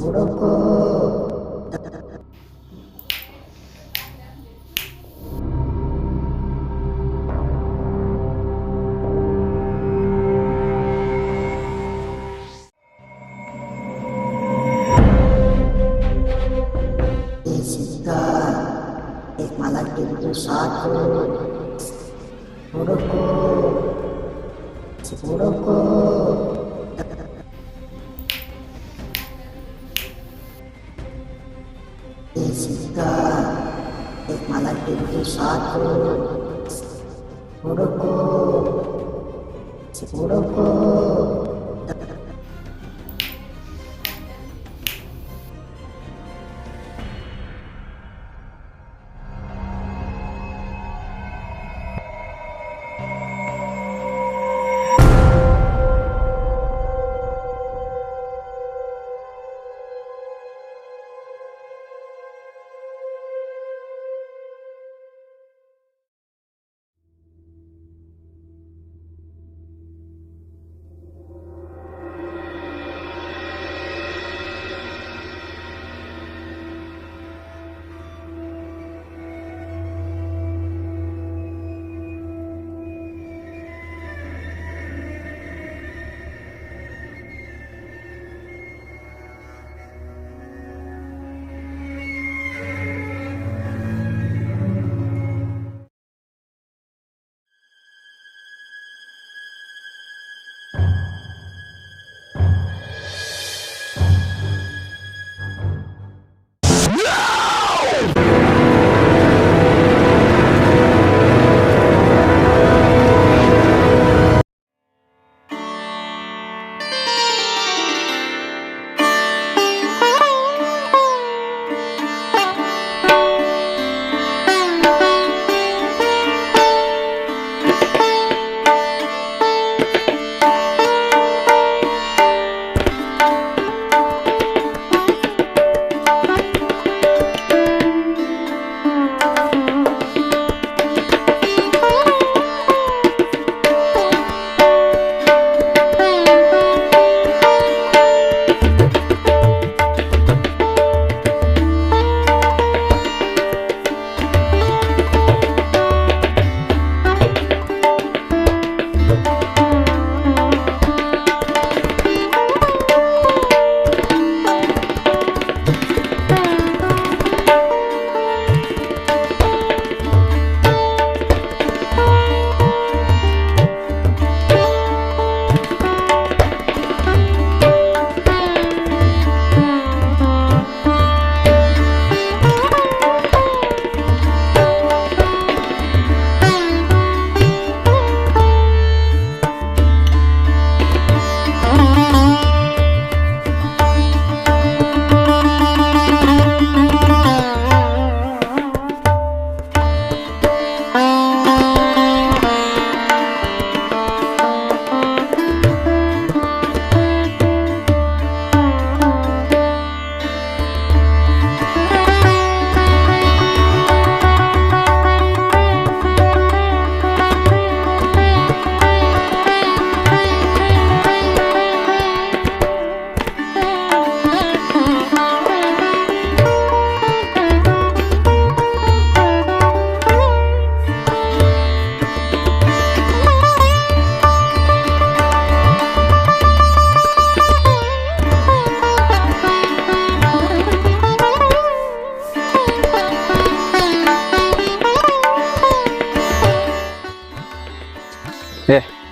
ಹುಡುಕು ಸಿದ್ಧ ಮಲಗಿದ್ದು ಸಾಕು ಹುಡುಕು ಹುಡುಕು ಸಿದ್ಧ ಮಲಗಿದ್ದು ಸಾಕು ಹುಡುಕು ಹುಡುಕು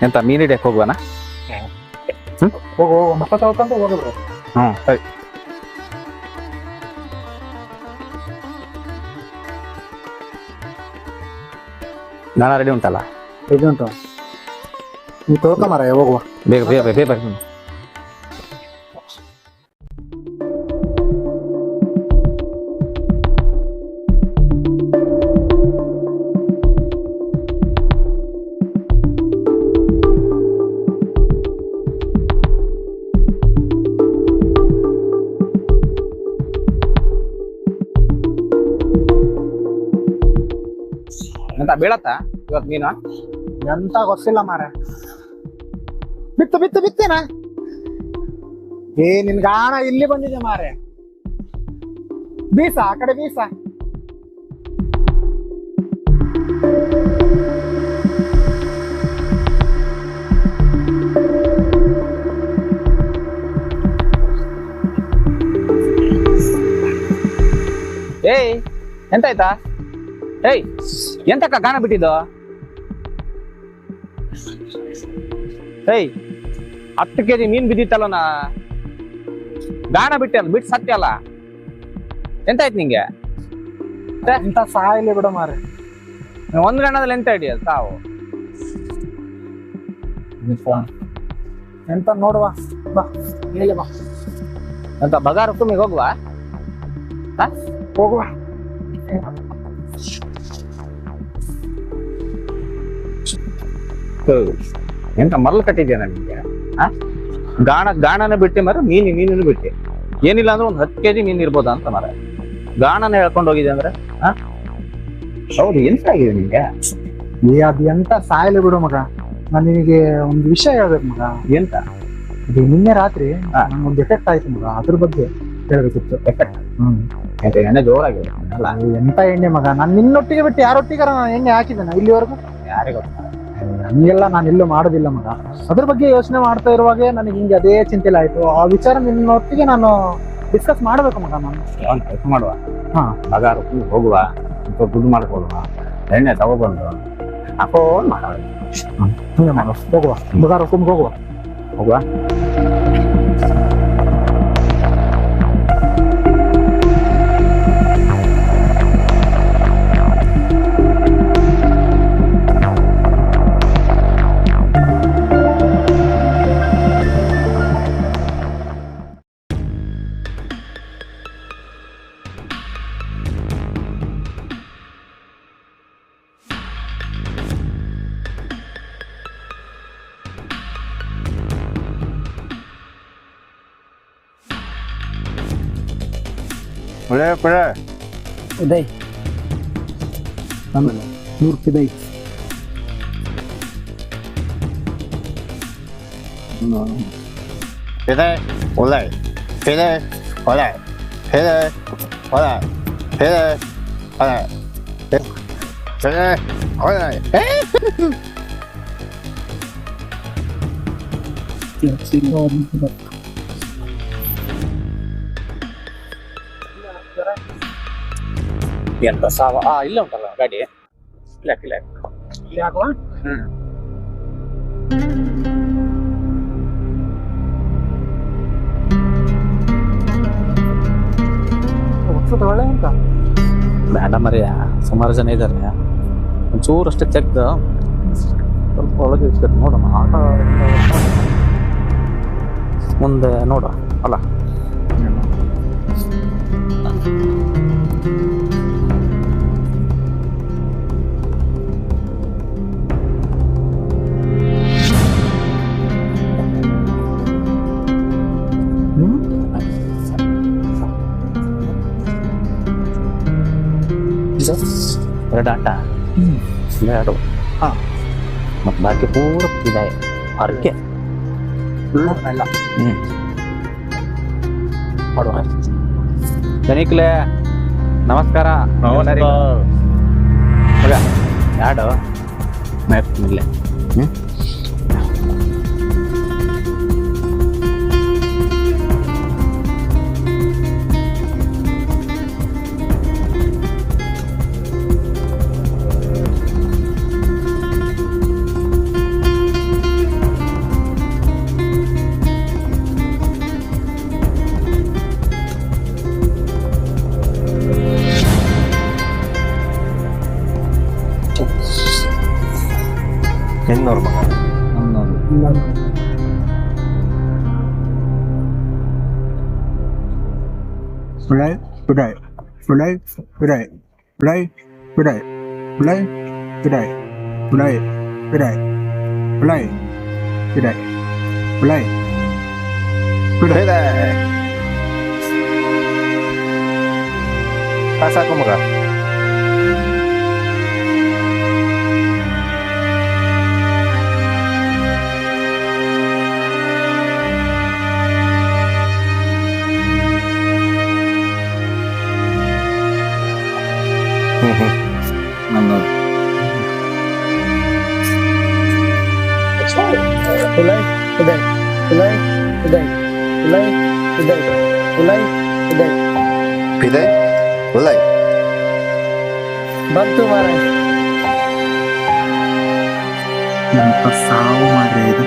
ಎಂತ ಮೀನ್ ಹಿಡಿಯಕ್ಕೆ ಹೋಗುವನ? ಹೋಗು ಮುಖ ತೊಳ್ಕೊಂಡು ಹೋಗಿದ್ರು. ಸರಿ. ಗಾಣ ರೆಡಿ ಉಂಟಲ್ಲ? ಇದು ಉಂಟು, ನೀವು ತೊಳ್ಕೊಂಬಾರ ಹೋಗುವ. ಬೇಗ ಬೇಗ ಬೇಗ ಬೇಗ. ಎಂತ ಬೀಳತ್ತ ಇವತ್ತು ಮೀನು? ಎಂತ ಗೊತ್ತಿಲ್ಲ ಮಾರ. ಬಿತ್ತು ಬಿತ್ತು ಬಿತ್ತೇನ ನಿನ್ ಗಾಣ ಇಲ್ಲಿ ಬಂದಿದೆ ಮಾರೆ. ಬೀಸ ಆ ಕಡೆ ಬೀಸ. ಏಯ್ ಎಂತಾಯ್ತಾ? ಏಯ್ ಎಂತಕ್ಕ ಗಾಣ ಬಿಟ್ಟಿದ್ದು? ಏಯ್ 10 ಕೆಜಿ ಮೀನ್ ಬಿದ್ದಿತ್ತಲ್ಲನ, ಗಾಣ ಬಿಟ್ಟೆ ಅಲ್ಲ, ಬಿಟ್ಟು ಸತ್ಯ ಅಲ್ಲ. ಎಂತಾಯ್ತು ನಿಂಗೆ? ಎಂತ ಸಾಯಿಲಿ ಬಿಡ ಮಾರೆ. ಒಂದ್ ಗಾಣದಲ್ಲಿ ಎಂತ ಹಿಡಿಯೋದು ತಾವು? ಎಂತ ನೋಡುವ ಬಾ, ಮೇಲೆ ಬಾ. ಅಂತ ಬಗಾರ ಹುಕುಮಿಗೆ ಹೋಗುವ? ಹೋಗುವ. ಎಂತ ಮರಳು ಕಟ್ಟಿದ್ಯಾ ನಿಮ್ಗೆ? ಗಾಣನ ಬಿಟ್ಟೆ ಮರ, ಮೀನು ಬಿಟ್ಟೆ. ಏನಿಲ್ಲ ಅಂದ್ರೆ ಒಂದ್ 10 ಕೆಜಿ ಮೀನ್ ಇರ್ಬೋದ ಅಂತ ಮರ. ಗಾಣನ ಹೇಳ್ಕೊಂಡು ಹೋಗಿದೆ ಅಂದ್ರೆ ಹೌದು. ಎಂತ ಆಗಿದೆ ನಿಮ್ಗೆ? ಅದು ಎಂತ ಸಾಯಿಲಿ ಬಿಡು ಮಗ. ನಾನು ನಿನಗೆ ಒಂದು ವಿಷಯ ಹೇಳ್ಬೇಕು ಮಗ. ಎಂತ? ಇದು ನಿನ್ನೆ ರಾತ್ರಿ ಒಂದು ಎಫೆಕ್ಟ್ ಆಯ್ತು ಮಗ, ಅದ್ರ ಬಗ್ಗೆ ಹೇಳ್ಬೇಕಿತ್ತು. ಎಫೆಕ್ಟ್? ಎಣ್ಣೆ ಜೋರಾಗಿದೆ ಅಲ್ಲ? ಎಂತ ಎಣ್ಣೆ ಮಗ, ನಾನು ನಿನ್ನೊಟ್ಟಿಗೆ ಬಿಟ್ಟು ಯಾರೊಟ್ಟಿಗಾರ ನಾನು ಎಣ್ಣೆ ಹಾಕಿದ್ದೇನೆ ಇಲ್ಲಿವರೆಗೂ? ಯಾರಿಗ ಹಂಗೆಲ್ಲ ನಾನು ಎಲ್ಲೂ ಮಾಡೋದಿಲ್ಲ ಮಗ. ಅದ್ರ ಬಗ್ಗೆ ಯೋಚನೆ ಮಾಡ್ತಾ ಇರುವಾಗ ನನಗೆ ಹಿಂಗೆ ಅದೇ ಚಿಂತೆಲ್ಲ ಆಯ್ತು. ಆ ವಿಚಾರ ನಿನ್ನೊಟ್ಟಿಗೆ ನಾನು ಡಿಸ್ಕಸ್ ಮಾಡ್ಬೇಕು ಮಗ. ನಾನು ಕೆಲಸ ಮಾಡುವ, ಬಗಾರ ಹೋಗುವ, ಸ್ವಲ್ಪ ದುಡ್ಡು ಮಾಡ್ಕೊಡುವ, ಎಣ್ಣೆ ತಗೊಬಂದು ಹಾಕೋನ್ ಮಾಡೋದು. ಹಂಗೆ ಮಾಡುವ, ಹೋಗುವ, ಬಗಾರ ಹುಕುಮ್ಗೆ ಹೋಗುವ. ಹೋಗುವ. ಉದಯ್ 100 ಉದಯ್. ಎಂತ ಸಾವ? ಇಲ್ಲ ಉಂಟಲ್ಲ ಗಾಡಿ. ಇಲ್ಲ ಯಾಕವಾ? ಒಳ್ಳೆ ಅಂತ ಬೇಡ ಮರಿಯ, ಸುಮಾರು ಜನ ಇದ್ದಾರೆ. ಒಂಚೂರು ಅಷ್ಟೇ ತೆಗ್ದು ಸ್ವಲ್ಪ ಒಳಗೆ ಇಸ್ಬೇಕು. ನೋಡೋಣ, ಆಟ ಮುಂದೆ ನೋಡ ಅಲ್ಲ. ಎರಡು ಆಟ, ಎರಡು ಮತ್ತೆ ಬಾಕಿ ಪೂರ ಇದೆ ಅರ್ಕೆ ಎಲ್ಲ ಮಾಡುವ. ಸನಿಕ್ಲೆ ನಮಸ್ಕಾರ. ಎರಡು ಇಲ್ಲ. ಹೆಣ್ಣೋರ್ ಮಗ ಸಾಕು ಮಗ. ಉಲೈ ಉದಯ್ ಉಲೈ ಉದಯ್ ಉಲೈ ಉದಯ್ ಉಲೈ ಉದಯ್ ಇದೆ ಉಲೈ ಬಂತು ಮಾರಾಯ. ಎಂತ ಸಾವು ಮಾರ್ರೆ ಇದು.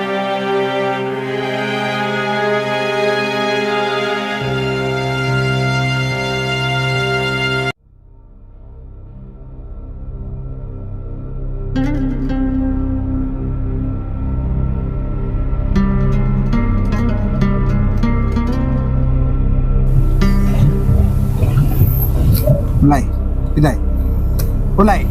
ಉಲೈ ಉದಯ್ ಉಲೈ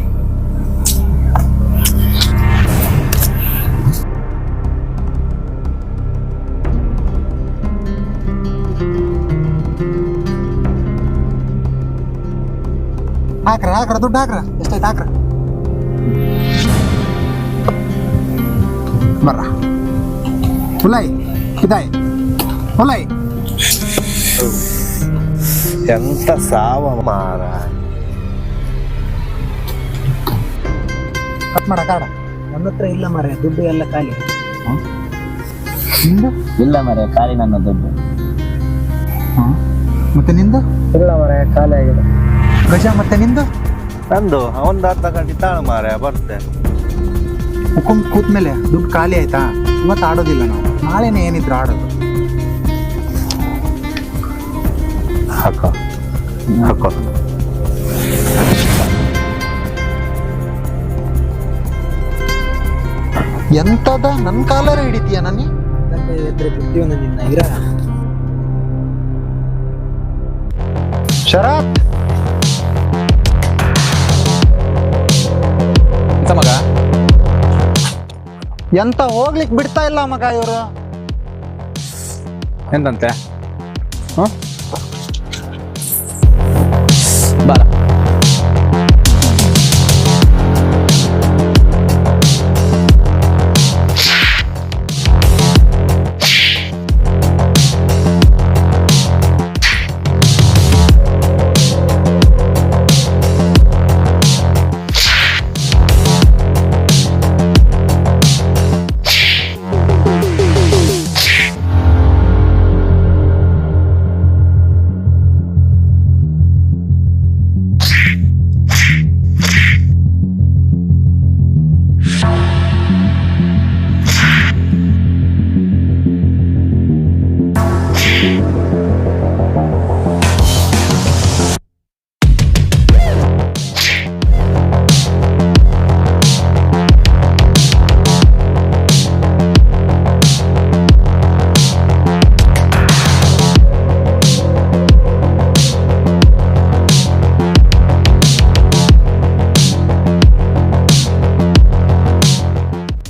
ಹಾಕ್ರ ದುಡ್ಡು ಹಾಕ್ರ, ಎಷ್ಟಾಯ್ತು ಹಾಕ್ರ. ಬರ್ರ ಉಲೈ ಇದಾಯ್ ಉಲೈ. ಎಂತ ಸಾವ ಮಾರ. ಕಟ್ ಮಾಡ ಕಾಡ. ನನ್ನ ಹತ್ರ ಇಲ್ಲ ಮಾರಾಯ, ದುಡ್ಡು ಎಲ್ಲ ಖಾಲಿ. ನಿಂದು ಇಲ್ಲ ಮರೆ ಖಾಲಿ ನನ್ನ ದುಡ್ಡು. ಮತ್ತೆ ನಿಂದು ಇಲ್ಲ ಮಾರಾಯ, ಖಾಲಿ ಆಗಿದೆ. ಗಜ ಮತ್ತೆ ನಿಂದು ನಂದು ಒಂದ್ ಅರ್ಧ ಗಂಟೆ ತಾಳು ಮಾರ ಬರ್ತೇನೆ. ಹುಕುಂ ಕೂತ್ಮೇಲೆ ದುಡ್ಡು ಖಾಲಿ ಆಯ್ತಾ? ಇವತ್ತು ಆಡೋದಿಲ್ಲ ನಾವು, ನಾಳೆನೇ ಏನಿದ್ರು ಆಡೋದು. ಹಾಕೋ ಹಾಕೋ. ಎಂತದ ನನ್ ಕಾಲರ ಹಿಡಿತೀಯ ನನ್ನಿ? ನಿನ್ನ ಇರ ಶರತ್ ಮಗ ಎಂತ ಹೋಗ್ಲಿಕ್ ಬಿಡ್ತಾ ಇಲ್ಲ ಮಗ ಇವರು. ಎಂತಂತೆ ಬಾರ.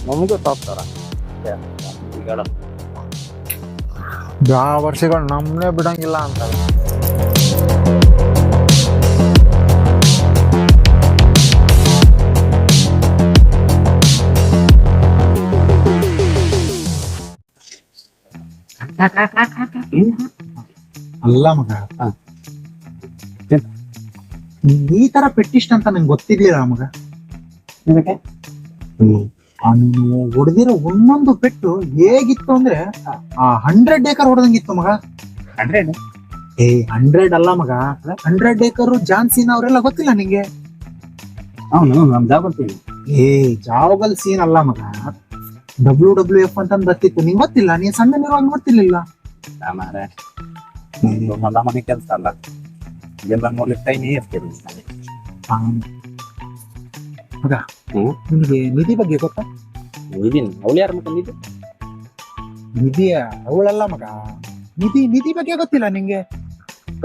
ನಮಗೂ ತಾಪ್ತಾರ ಯಾವ ವರ್ಷಗಳು ನಮ್ಮನ್ನೇ ಬಿಡಂಗಿಲ್ಲ ಅಂತ. ಅಲ್ಲ ಮಗ, ಈ ತರ ಪೆಟ್ಟಿಷ್ಟ ಅಂತ ನಂಗೆ ಗೊತ್ತಿರ್ಲಿಲ್ಲ ಮಗ. ನೀನು ಹೊಡೆದಿರೋ ಒಂದೊಂದು ಪೆಟ್ಟು ಹೇಗಿತ್ತು ಅಂದ್ರೆ 100 ಏಕರ್ ಹೊಡೆದಂಗಿತ್ತು ಮಗ. 100 100 ಅಲ್ಲ ಮಗ, 100 ಏಕರ್ ಜಾನ್ಸಿನ ಅವರೆಲ್ಲ ಗೊತ್ತಿಲ್ಲ ನಿಂಗೆ? ಅವನು ನಮ್ ಜಾಬರ್ತೀನಿ. ಜಾವಗಲ್ ಸೀನ್ ಅಲ್ಲ ಮಗ, WWF ಅಂತ ಬರ್ತಿತ್ತು. ನಿಂಗೆ ಗೊತ್ತಿಲ್ಲ? ನೀನ್ ಸಣ್ಣನಿರುವಾಗ ನೋಡ್ತಿರ್ಲಿಲ್ಲ. ಹೊಲ ಮನೆ ಕೆಲಸ ಅಲ್ಲ, ಎಲ್ಲ ನೋಡ್ಲಿಕ್ಕೆ ಟೈಮೇ ಇರ್ತೀರಿ ಮಗ. ನಿನಗೆ ನಿಧಿ ಬಗ್ಗೆ ಗೊತ್ತಾ? ಅವಳು ಯಾರ ಮಗ ನಿಧಿ? ನಿಧಿಯ ಅವಳಲ್ಲ ಮಗ, ನಿಧಿ ಬಗ್ಗೆ ಗೊತ್ತಿಲ್ಲ ನಿಂಗೆ?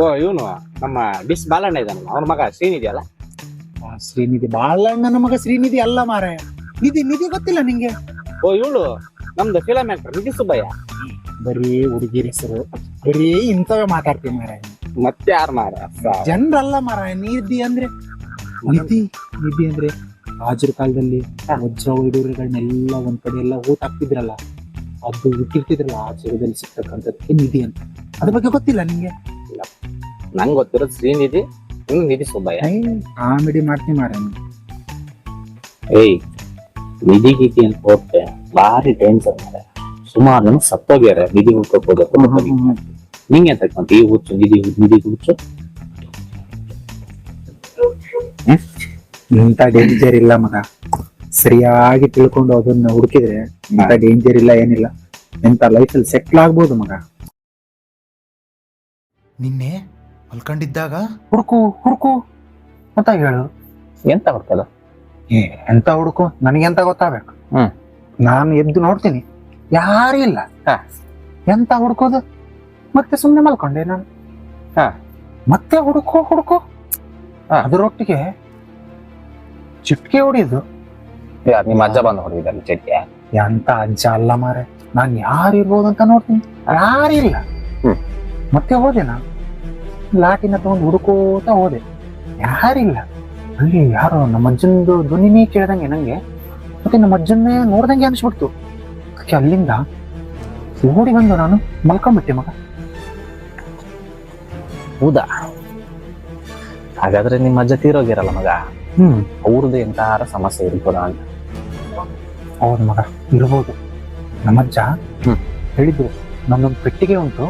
ಓ ಇವನು ನಮ್ಮ ಡಿಸ್ ಬಾಲಣ್ಣ ಇದ್ದಾನಲ್ಲ, ಅವನ ಮಗ ಶ್ರೀನಿಧಿ ಅಲ್ಲ? ಶ್ರೀನಿಧಿ ಬಾಲಣ್ಣನ ಮಗ ಶ್ರೀನಿಧಿ ಅಲ್ಲ ಮಾರಾಯ. ನಿಧಿ ಗೊತ್ತಿಲ್ಲ ನಿಂಗೆ? ಓ ಇವಳು ನಮ್ದು ಫಿಲಂ ಆಕ್ಟರ್ ನಿಧಿ ಸುಬ್ಬಯ್ಯ. ಬರೀ ಹುಡುಗಿರ ಹೆಸರು, ಬರೀ ಇಂಥವೇ ಮಾತಾಡ್ತೀವಿ ಮಾರಾಯ. ಮತ್ತೆ ಯಾರು ಮಾರ? ಜನರಲ್ಲ ಮಾರಾಯ. ನಿಧಿ ಅಂದ್ರೆ ರಾಜರ ಕಾಲದಲ್ಲಿ ವಜ್ರ ವೈಡೂರ್ಯಗಳನ್ನೆಲ್ಲ ಒಂದ್ ಕಡೆ ಎಲ್ಲ ಊಟ ಹಾಕ್ತಿದ್ರಲ್ಲ, ಅದು ಇಟ್ಟಿರ್ತಿದ್ರಲ್ಲ ಆ ಜಾಗದಲ್ಲಿ ಸಿಗ್ತಕ್ಕಂಥದ್ದಕ್ಕೆ ನಿಧಿ ಅಂತ. ಅದ್ರ ಬಗ್ಗೆ ಗೊತ್ತಿಲ್ಲ ನಿಂಗೆ? ನಂಗೆ ಗೊತ್ತಿರೋದು ಶ್ರೀನಿಧಿ, ನಿಧಿ ಸುಬ್ಬಯ್ಯ. ಕಾಮಿಡಿ ಮಾಡ್ತೀನಿ ಮಾರ. ಏಯ್ ನಿಧಿ ಗೀತಿ ಅಂತ ಹೋಗ್ತೆ ಭಾರಿ ಟೆನ್ಷನ್ ಮಾರ. ಸುಮಾರು ಜನ ಸತ್ತೋಗ್ಯಾರ ನಿಧಿ ಹುಡ್ಕೋಕ್ ನಿಂಗೆ ಅಂತ ಈ ಹುಚ್ಚು ನಿಧಿ ಹುಚ್ಚು. ಇಂಥ ಡೇಂಜರ್ ಇಲ್ಲ ಮಗ, ಸರಿಯಾಗಿ ತಿಳ್ಕೊಂಡು ಅದನ್ನ ಹುಡುಕಿದ್ರೆ ಇಂಥ ಡೇಂಜರ್ ಇಲ್ಲ, ಏನಿಲ್ಲ. ಎಂತ ಲೈಫಲ್ಲಿ ಸೆಟ್ಲ್ ಆಗ್ಬೋದು ಮಗ. ನಿನ್ನೆ ಮಲ್ಕೊಂಡಿದ್ದಾಗ ಹುಡುಕು ಹುಡುಕು ಅಂತ ಹೇಳು. ಎಂತ ಹುಡ್ಕದ? ಎಂತ ಹುಡುಕು ನನಗೆಂತ ಗೊತ್ತಾಗಬೇಕು. ನಾನು ಎದ್ದು ನೋಡ್ತೀನಿ, ಯಾರು ಇಲ್ಲ. ಎಂತ ಹುಡುಕೋದು? ಮತ್ತೆ ಸುಮ್ನೆ ಮಲ್ಕೊಂಡೆ ನಾನು. ಮತ್ತೆ ಹುಡುಕು ಅದರೊಟ್ಟಿಗೆ ಚಿಟ್ಕೆ ಹೊಡಿಯೋದು. ನಿಮ್ಮ ಅಜ್ಜ ಬಂದು ಹೊಡೆದಿದ್ದ ಚಿಟ್ಕೆ? ಎಂತ ಅಜ್ಜ ಅಲ್ಲ ಮಾರೆ, ನಾನ್ ಯಾರು ಇರ್ಬೋದು ಅಂತ ನೋಡ್ತೀನಿ, ಯಾರಿಲ್ಲ. ಮತ್ತೆ ಹೋದೆ ನಾನು, ಲಾಟಿನ ತಗೊಂಡು ಹುಡುಕೋತ ಹೋದೆ, ಯಾರಿಲ್ಲ. ಅಲ್ಲಿ ಯಾರೋ ನಮ್ಮ ಅಜ್ಜಂದು ಧ್ವನಿನೇ ಕೇಳ್ದಂಗೆ ನಂಗೆ, ಮತ್ತೆ ನಮ್ಮ ಅಜ್ಜನ್ನೇ ನೋಡ್ದಂಗೆ ಅನ್ಸ್ಬಿಡ್ತು. ಅದಕ್ಕೆ ಅಲ್ಲಿಂದ ಓಡಿ ಬಂದು ನಾನು ಮಲ್ಕೊಂಡ್ಬಿಟ್ಟೆ ಮಗ. ಹೌದಾ? ಹಾಗಾದ್ರೆ ನಿಮ್ಮ ಅಜ್ಜ ತೀರೋಗಿರಲ್ಲ ಮಗ, ಅವ್ರದ್ದು ಎಂತಾರ ಸಮಸ್ಯೆ ಇರ್ಬೋದ ಅಂತ. ಹೌದು ಮಗ, ಇರ್ಬೋದು. ನಮ್ಮಜ್ಜ ಹೇಳಿದ್ರು, ನನ್ನೊಂದು ಪೆಟ್ಟಿಗೆ ಉಂಟು,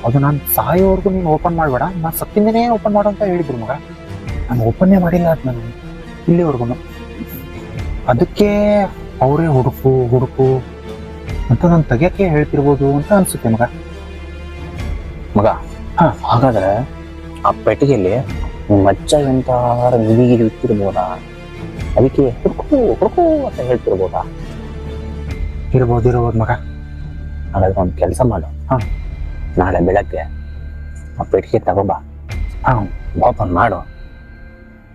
ಅದು ನಾನು ಸಾಯೋವರೆಗೂ ನೀನು ಓಪನ್ ಮಾಡಬೇಡ, ನಾನು ಸತ್ತಿಂದನೇ ಓಪನ್ ಮಾಡು ಅಂತ ಹೇಳಿದ್ರು ಮಗ. ನಾನು ಓಪನ್ನೇ ಮಾಡಿಲ್ಲ ಅದು ನಾನು ಇಲ್ಲಿವರೆಗೂ. ಅದಕ್ಕೆ ಅವರೇ ಹುಡುಕು ಅಂತ ನಾನು ತೆಗಿಯಕ್ಕೆ ಹೇಳ್ತಿರ್ಬೋದು ಅಂತ ಅನ್ಸುತ್ತೆ ಮಗ. ಹಾಗಾದ್ರೆ ಆ ಪೆಟ್ಟಿಗೆಯಲ್ಲಿ ನಿಮ್ಮ ಅಜ್ಜ ಎಂತಾರ ನಿಧಿಗಿರಿ ಇಟ್ಟಿರ್ಬೋದಾ? ಅದಕ್ಕೆ ಹುಡುಕು ಅಂತ ಹೇಳ್ತಿರ್ಬೋದಾ? ಇರ್ಬೋದು ಮಗ. ಹಾಗಾದ್ರೆ ಒಂದು ಕೆಲಸ ಮಾಡು, ನಾಳೆ ಬೆಳಗ್ಗೆ ಆ ಪೆಟ್ಟಿಗೆ ತಗೋಬಾ, ಓಪನ್ ಮಾಡು.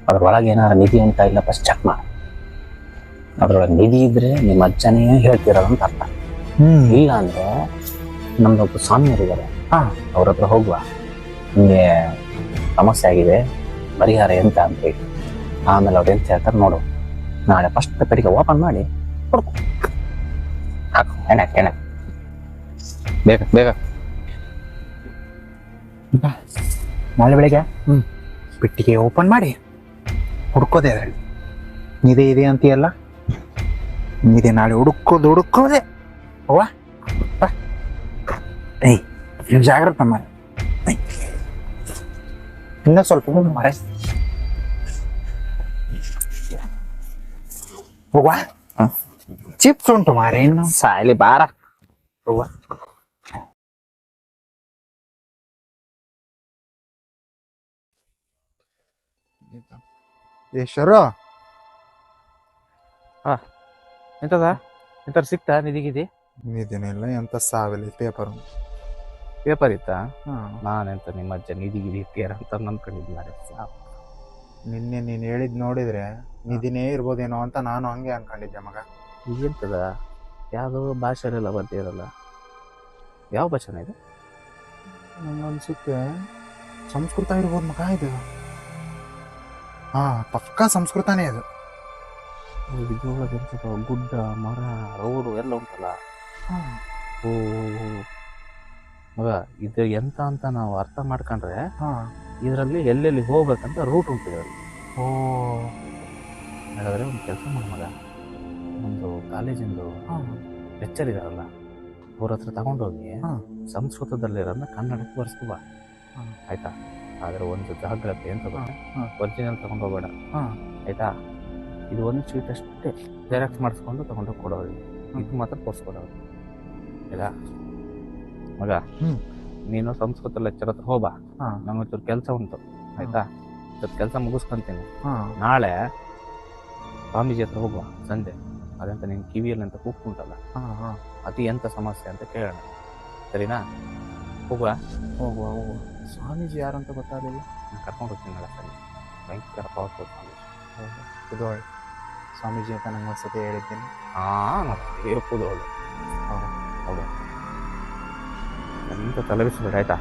ಅದ್ರೊಳಗೆ ಏನಾರ ನಿಧಿ ಉಂಟಾ ಇಲ್ಲ ಫಸ್ಟ್ ಚೆಕ್ ಮಾಡು. ಅದ್ರೊಳಗೆ ನಿಧಿ ಇದ್ರೆ ನಿಮ್ಮ ಅಜ್ಜನೇ ಹೇಳ್ತಿರೋದು ಅಂತ ಅರ್ಥ. ಇಲ್ಲ ಅಂದ್ರೆ ನಮ್ದೊಬ್ಬ ಸ್ವಾಮಿಯರಿದ್ದಾರೆ, ಅವ್ರ ಹತ್ರ ಹೋಗುವ, ನಿಮಗೆ ಸಮಸ್ಯೆ ಆಗಿದೆ, ಪರಿಹಾರ ಎಂತ ಅಂತ ಹೇಳಿ. ಆಮೇಲೆ ಅವ್ರು ಎಂತ ಹೇಳ್ತಾರೆ ನೋಡು. ನಾಳೆ ಫಸ್ಟ್ ಪೆಟ್ಟಿಗೆ ಓಪನ್ ಮಾಡಿ ಹುಡುಕು, ಹಾಕು ಎಣೆ ಬೇಗ ನಾಳೆ ಬೆಳಿಗ್ಗೆ ಪೆಟ್ಟಿಗೆ ಓಪನ್ ಮಾಡಿ ಹುಡ್ಕೋದೆ. ಅದರಲ್ಲಿ ನಿಧಿ ಇದೆ ಅಂತೀಯಲ್ಲ, ನಿಧಿ ನಾಳೆ ಹುಡುಕೋದೆ. ಅವ್ವ ಏಯ್ ಜಾಗ್ರತೆ ಮಾರ, ಇನ್ನ ಸ್ವಲ್ಪ ಮಾರ. ಹೋಗುವ, ಚಿಪ್ಸ್ ಉಂಟು ಮಾರ, ಇನ್ನು ಸಾಯಲಿ ಬಾರ. ಹೋಗುವ. ಎಂತದ ಎಂತ ಸಿಕ್ತಾ ನಿಧಿಗಿದಿ? ನಿಧಿನಿಲ್ಲ, ಎಂತ ಸಾವಿಲ್ಲ, ಪೇಪರ್ ಇತ್ತಾ? ನಾನೆಂತ ನಿಮ್ಮ ಅಜ್ಜ ನಿಧಿಗಿದಿ ಇಟ್ಟಿಯಾರ ಅಂತ ನಂಬ್ಕೊಂಡಿದ್ದೆ. ನಿನ್ನೆ ನೀನ್ ಹೇಳಿದ್ ನೋಡಿದ್ರೆ ನಿಧಿನೇ ಇರ್ಬೋದೇನೋ ಅಂತ ನಾನು ಹಂಗೆ ಅನ್ಕೊಂಡಿದ್ದೆ ಮಗ. ಎಂತದ ಯಾವ್ದೋ ಭಾಷೆಲ್ಲ ಬರ್ತಿರಲ್ಲ, ಯಾವ ಭಾಷೆನ ಇದು? ನಂಗನ್ಸುತ್ತೆ ಸಂಸ್ಕೃತ ಇರ್ಬೋದು ಮಗ ಇದು. ಪಕ್ಕ ಸಂಸ್ಕೃತನೇ ಅದು. ಇದ್ರೊಳಗೆ ಗುಡ್ಡ ಮರ ರೋಡು ಎಲ್ಲ ಉಂಟಲ್ಲ. ಓ ಮಗ, ಇದು ಎಂತ ಅಂತ ನಾವು ಅರ್ಥ ಮಾಡ್ಕೊಂಡ್ರೆ ಇದರಲ್ಲಿ ಎಲ್ಲೆಲ್ಲಿ ಹೋಗ್ಬೇಕಂತ ರೂಟ್ ಉಂಟು ಇದರಲ್ಲಿ. ಹಾಗಾದ್ರೆ ಒಂದು ಕೆಲಸ ಮಾಡ ಮಗ, ಒಂದು ಕಾಲೇಜಿಂದು ಲೆಕ್ಚರ್ ಇದಾರಲ್ಲ, ಅವ್ರ ಹತ್ರ ತಗೊಂಡೋಗಿ ಸಂಸ್ಕೃತದಲ್ಲಿರೋದನ್ನ ಕನ್ನಡಕ್ಕೆ ಬರ್ಸ್ಕೊ, ಆಯ್ತಾ? ಆದ್ರೆ ಒಂದು ಜಾಗ್ರತೆ ಅಂತ ಒರಿಜಿನಲ್ ತಗೊಂಡೋಗ್ಬೇಡ, ಆಯ್ತಾ? ಇದು ಒಂದು ಶೀಟ್ ಅಷ್ಟೇ ಜೆರಾಕ್ಸ್ ಮಾಡಿಸ್ಕೊಂಡು ತಗೊಂಡೋಗಿ ಕೊಡೋದು, ಇದು ಮಾತ್ರ ತೋರಿಸ್ಕೊಡೋದು, ಆಯ್ತಾ ಮಗ? ನೀನು ಸಂಸ್ಕೃತ ಲೆಕ್ಚರ್ ಹತ್ರ ಹೋಗ್ಬಾ, ನಂಗೊಂಚೂರು ಕೆಲಸ ಉಂಟು, ಆಯ್ತಾ? ಸ್ವಲ್ಪ ಕೆಲಸ ಮುಗಿಸ್ಕೊಂತೀನಿ. ನಾಳೆ ಸ್ವಾಮೀಜಿ ಹತ್ರ ಹೋಗುವ ಸಂಜೆ, ಅದಂತ ನಿನ್ ಕಿವಿಯಲ್ಲಿ ಅಂತ ಕೂಗ್ತುಂಟಲ್ಲ, ಅತಿ ಎಂತ ಸಮಸ್ಯೆ ಅಂತ ಕೇಳೋಣ, ಸರಿನಾ? ಹೋಗುವ. ಸ್ವಾಮೀಜಿ ಯಾರಂತ ಗೊತ್ತಾಗಲಿಲ್ಲ. ನಾನು ಕರ್ಕೊಂಡು ಹೋಗ್ತೀನಿ ನಾಳೆ ಸಂಜೆ, ಭಯಂಕರ ಪವರ್ಫುಲ್ ಸ್ವಾಮೀಜಿ. ಕುದೋಳು ಸ್ವಾಮೀಜಿ ಅಂತ ನಂಗೆ ಒಂದ್ಸತಿ ಹೇಳಿದ್ದೀನಿ. ಕುದೋಳು. ಹೌದು, ಎಂತ ತಲೆಬಿಸ್ಬೇಡ, ಆಯ್ತಾ?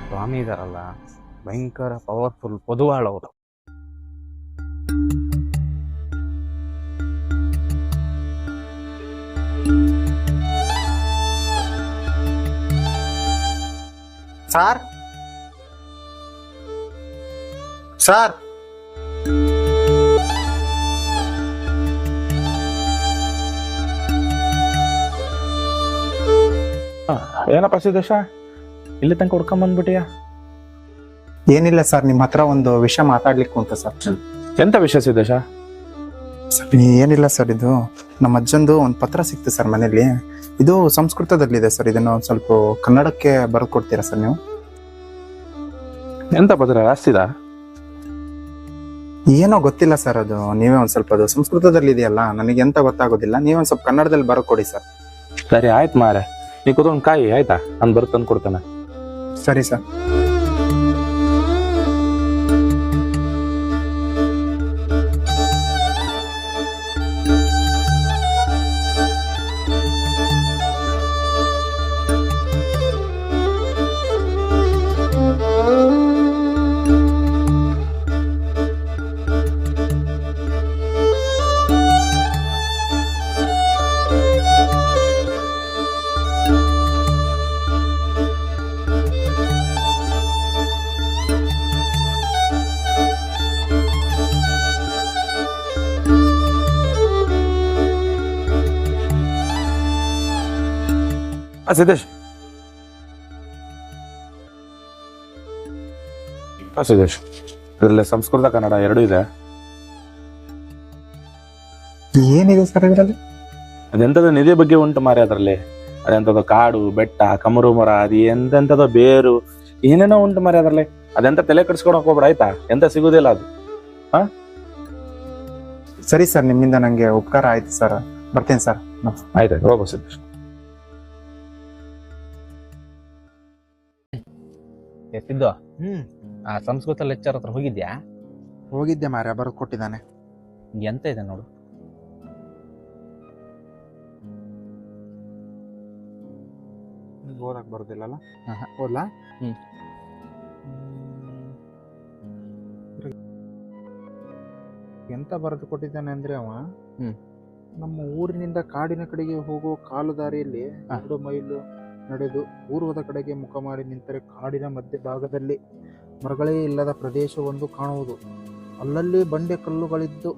ಸ್ವಾಮಿ ಇದಾರಲ್ಲ, ಭಯಂಕರ ಪವರ್ಫುಲ್ ಪೊದುವಾಳವರು. ಸಾರ್ ಸಾರ್ ಏನಪ್ಪ ಸಿದ್ದೇಶ ಇಲ್ಲಿ ತನಕ ಹುಡ್ಕೊಂಬಂದ್ಬಿಟ್ಟಿಯಾ? ಏನಿಲ್ಲ ಸರ್, ನಿಮ್ಮ ಹತ್ರ ಒಂದು ವಿಷಯ ಮಾತಾಡ್ಲಿಕ್ಕೆ ಉಂಟು ಸರ್. ಎಂತ ವಿಷಯ ಸಿದ್ದೇಶ? ಏನಿಲ್ಲ ಸರ್, ಇದು ನಮ್ಮ ಅಜ್ಜಂದು ಒಂದು ಪತ್ರ ಸಿಕ್ತು ಸರ್ ಮನೇಲಿ. ಇದು ಸಂಸ್ಕೃತದಲ್ಲಿದೆ ಸರ್, ಇದನ್ನು ಒಂದು ಸ್ವಲ್ಪ ಕನ್ನಡಕ್ಕೆ ಬರೆದು ಕೊಡ್ತೀರಾ ಸರ್ ನೀವು? ಎಂತ ಪತ್ರ ರಾಸ್ತಿದ? ಏನೋ ಗೊತ್ತಿಲ್ಲ ಸರ್, ಅದು ನೀವೇ ಒಂದು ಸ್ವಲ್ಪ, ಅದು ಸಂಸ್ಕೃತದಲ್ಲಿ ಇದೆಯಲ್ಲ, ನನಗೆ ಎಂತ ಗೊತ್ತಾಗೋದಿಲ್ಲ, ನೀವೇ ಒಂದು ಸ್ವಲ್ಪ ಕನ್ನಡದಲ್ಲಿ ಬರೆದು ಕೊಡಿ ಸರ್. ಸರಿ ಆಯ್ತು ಮಾರೆ, ನೀ ಕೂತ್ಕೊಂಡು ಕಾಯಿ ಆಯ್ತಾ, ನಾನು ಬರ್ತಂದು ಕೊಡ್ತೇನೆ. ಸರಿ ಸರ್. ಸಿದ್ದೇಶ್, ಸಿದ್ದೇಶ್, ಇದರಲ್ಲಿ ಸಂಸ್ಕೃತ ಕನ್ನಡ ಎರಡೂ ಇದೆ. ಏನಿದೆ ಸರ್ ಇದರಲ್ಲಿ? ಅದೆಂಥದ್ದು ನಿಧಿ ಬಗ್ಗೆ ಉಂಟು ಮಾರೆ ಅದರಲ್ಲಿ. ಅದೆಂಥದ್ದು ಕಾಡು, ಬೆಟ್ಟ, ಕಮರು ಮರ, ಅದು ಎಂತೆಂಥದ್ದು ಬೇರು, ಏನೇನೋ ಉಂಟು ಮಾರೆ ಅದರಲ್ಲಿ. ಅದೆಂತ ತಲೆ ಕಟ್ಸ್ಕೊಳಕ್ ಹೋಗ್ಬೇಡ ಆಯ್ತಾ, ಎಂತ ಸಿಗುದಿಲ್ಲ ಅದು. ಸರಿ ಸರ್, ನಿಮ್ಮಿಂದ ನಂಗೆ ಉಪಕಾರ ಆಯ್ತು ಸರ್, ಬರ್ತೇನೆ ಸರ್. ಆಯ್ತಾಯ್ತು, ಹೋಗೋ ಸಿದ್ದೇಶ್. ಸಿದ್ದು, ಆ ಸಂಸ್ಕೃತ ಲೆಕ್ಚರ್ ಹತ್ರ ಹೋಗಿದ್ಯಾ? ಹೋಗಿದ್ದೆ ಮಾರ್ಯ, ಬರೆದು ಕೊಟ್ಟಿದ್ದಾನೆ. ಎಂತ ಇದೆ ನೋಡು. ಓದಕ್ ಬರೋದಿಲ್ಲಲ್ಲ, ಓದ್ಲಾ? ಎಂತ ಬರೆದು ಕೊಟ್ಟಿದ್ದಾನೆ ಅಂದ್ರೆ ಅವ, ನಮ್ಮ ಊರಿನಿಂದ ಕಾಡಿನ ಕಡೆಗೆ ಹೋಗುವ ಕಾಲು ದಾರಿಯಲ್ಲಿ 2 ಮೈಲು ನಡೆದು ಪೂರ್ವದ ಕಡೆಗೆ ಮುಖ ಮಾಡಿ ನಿಂತರೆ ಕಾಡಿನ ಮಧ್ಯ ಭಾಗದಲ್ಲಿ ಮರಗಳೇ ಇಲ್ಲದ ಪ್ರದೇಶವೊಂದು ಕಾಣುವುದು. ಅಲ್ಲಲ್ಲಿ ಬಂಡೆ ಕಲ್ಲುಗಳಿದ್ದು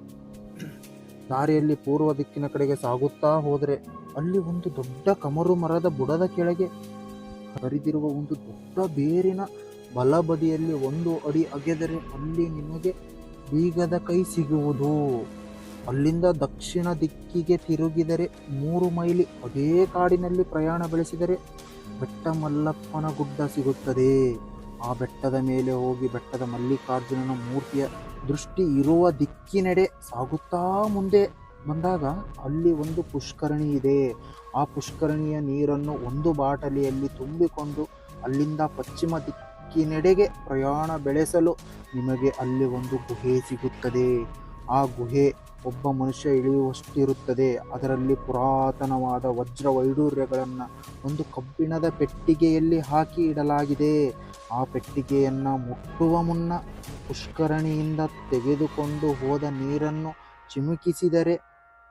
ದಾರಿಯಲ್ಲಿ ಪೂರ್ವ ದಿಕ್ಕಿನ ಕಡೆಗೆ ಸಾಗುತ್ತಾ ಹೋದರೆ ಅಲ್ಲಿ ಒಂದು ದೊಡ್ಡ ಕಮರು ಮರದ ಬುಡದ ಕೆಳಗೆ ಹರಿದಿರುವ ಒಂದು ದೊಡ್ಡ ಬೇರಿನ ಬಲಬದಿಯಲ್ಲಿ 1 ಅಡಿ ಅಗೆದರೆ ಅಲ್ಲಿ ನಿಮಗೆ ಬೀಗದ ಕೈ ಸಿಗುವುದು. ಅಲ್ಲಿಂದ ದಕ್ಷಿಣ ದಿಕ್ಕಿಗೆ ತಿರುಗಿದರೆ 3 ಮೈಲಿ ಅದೇ ಕಾಡಿನಲ್ಲಿ ಪ್ರಯಾಣ ಬೆಳೆಸಿದರೆ ಬೆಟ್ಟ ಮಲ್ಲಪ್ಪನ ಗುಡ್ಡ ಸಿಗುತ್ತದೆ. ಆ ಬೆಟ್ಟದ ಮೇಲೆ ಹೋಗಿ ಬೆಟ್ಟದ ಮಲ್ಲಿಕಾರ್ಜುನನ ಮೂರ್ತಿಯ ದೃಷ್ಟಿ ಇರುವ ದಿಕ್ಕಿನೆಡೆ ಸಾಗುತ್ತಾ ಮುಂದೆ ಬಂದಾಗ ಅಲ್ಲಿ ಒಂದು ಪುಷ್ಕರಣಿ ಇದೆ. ಆ ಪುಷ್ಕರಣಿಯ ನೀರನ್ನು 1 ಬಾಟಲಿಯಲ್ಲಿ ತುಂಬಿಕೊಂಡು ಅಲ್ಲಿಂದ ಪಶ್ಚಿಮ ದಿಕ್ಕಿನೆಡೆಗೆ ಪ್ರಯಾಣ ಬೆಳೆಸಲು ನಿಮಗೆ ಅಲ್ಲಿ ಒಂದು ಗುಹೆ ಸಿಗುತ್ತದೆ. ಆ ಗುಹೆ ಒಬ್ಬ ಮನುಷ್ಯ ಇಳಿಯುವಷ್ಟಿರುತ್ತದೆ. ಅದರಲ್ಲಿ ಪುರಾತನವಾದ ವಜ್ರ ವೈಡೂರ್ಯಗಳನ್ನು ಒಂದು ಕಬ್ಬಿಣದ ಪೆಟ್ಟಿಗೆಯಲ್ಲಿ ಹಾಕಿ ಇಡಲಾಗಿದೆ. ಆ ಪೆಟ್ಟಿಗೆಯನ್ನು ಮುಟ್ಟುವ ಮುನ್ನ ಪುಷ್ಕರಣಿಯಿಂದ ತೆಗೆದುಕೊಂಡು ಹೋದ ನೀರನ್ನು ಚಿಮುಕಿಸಿದರೆ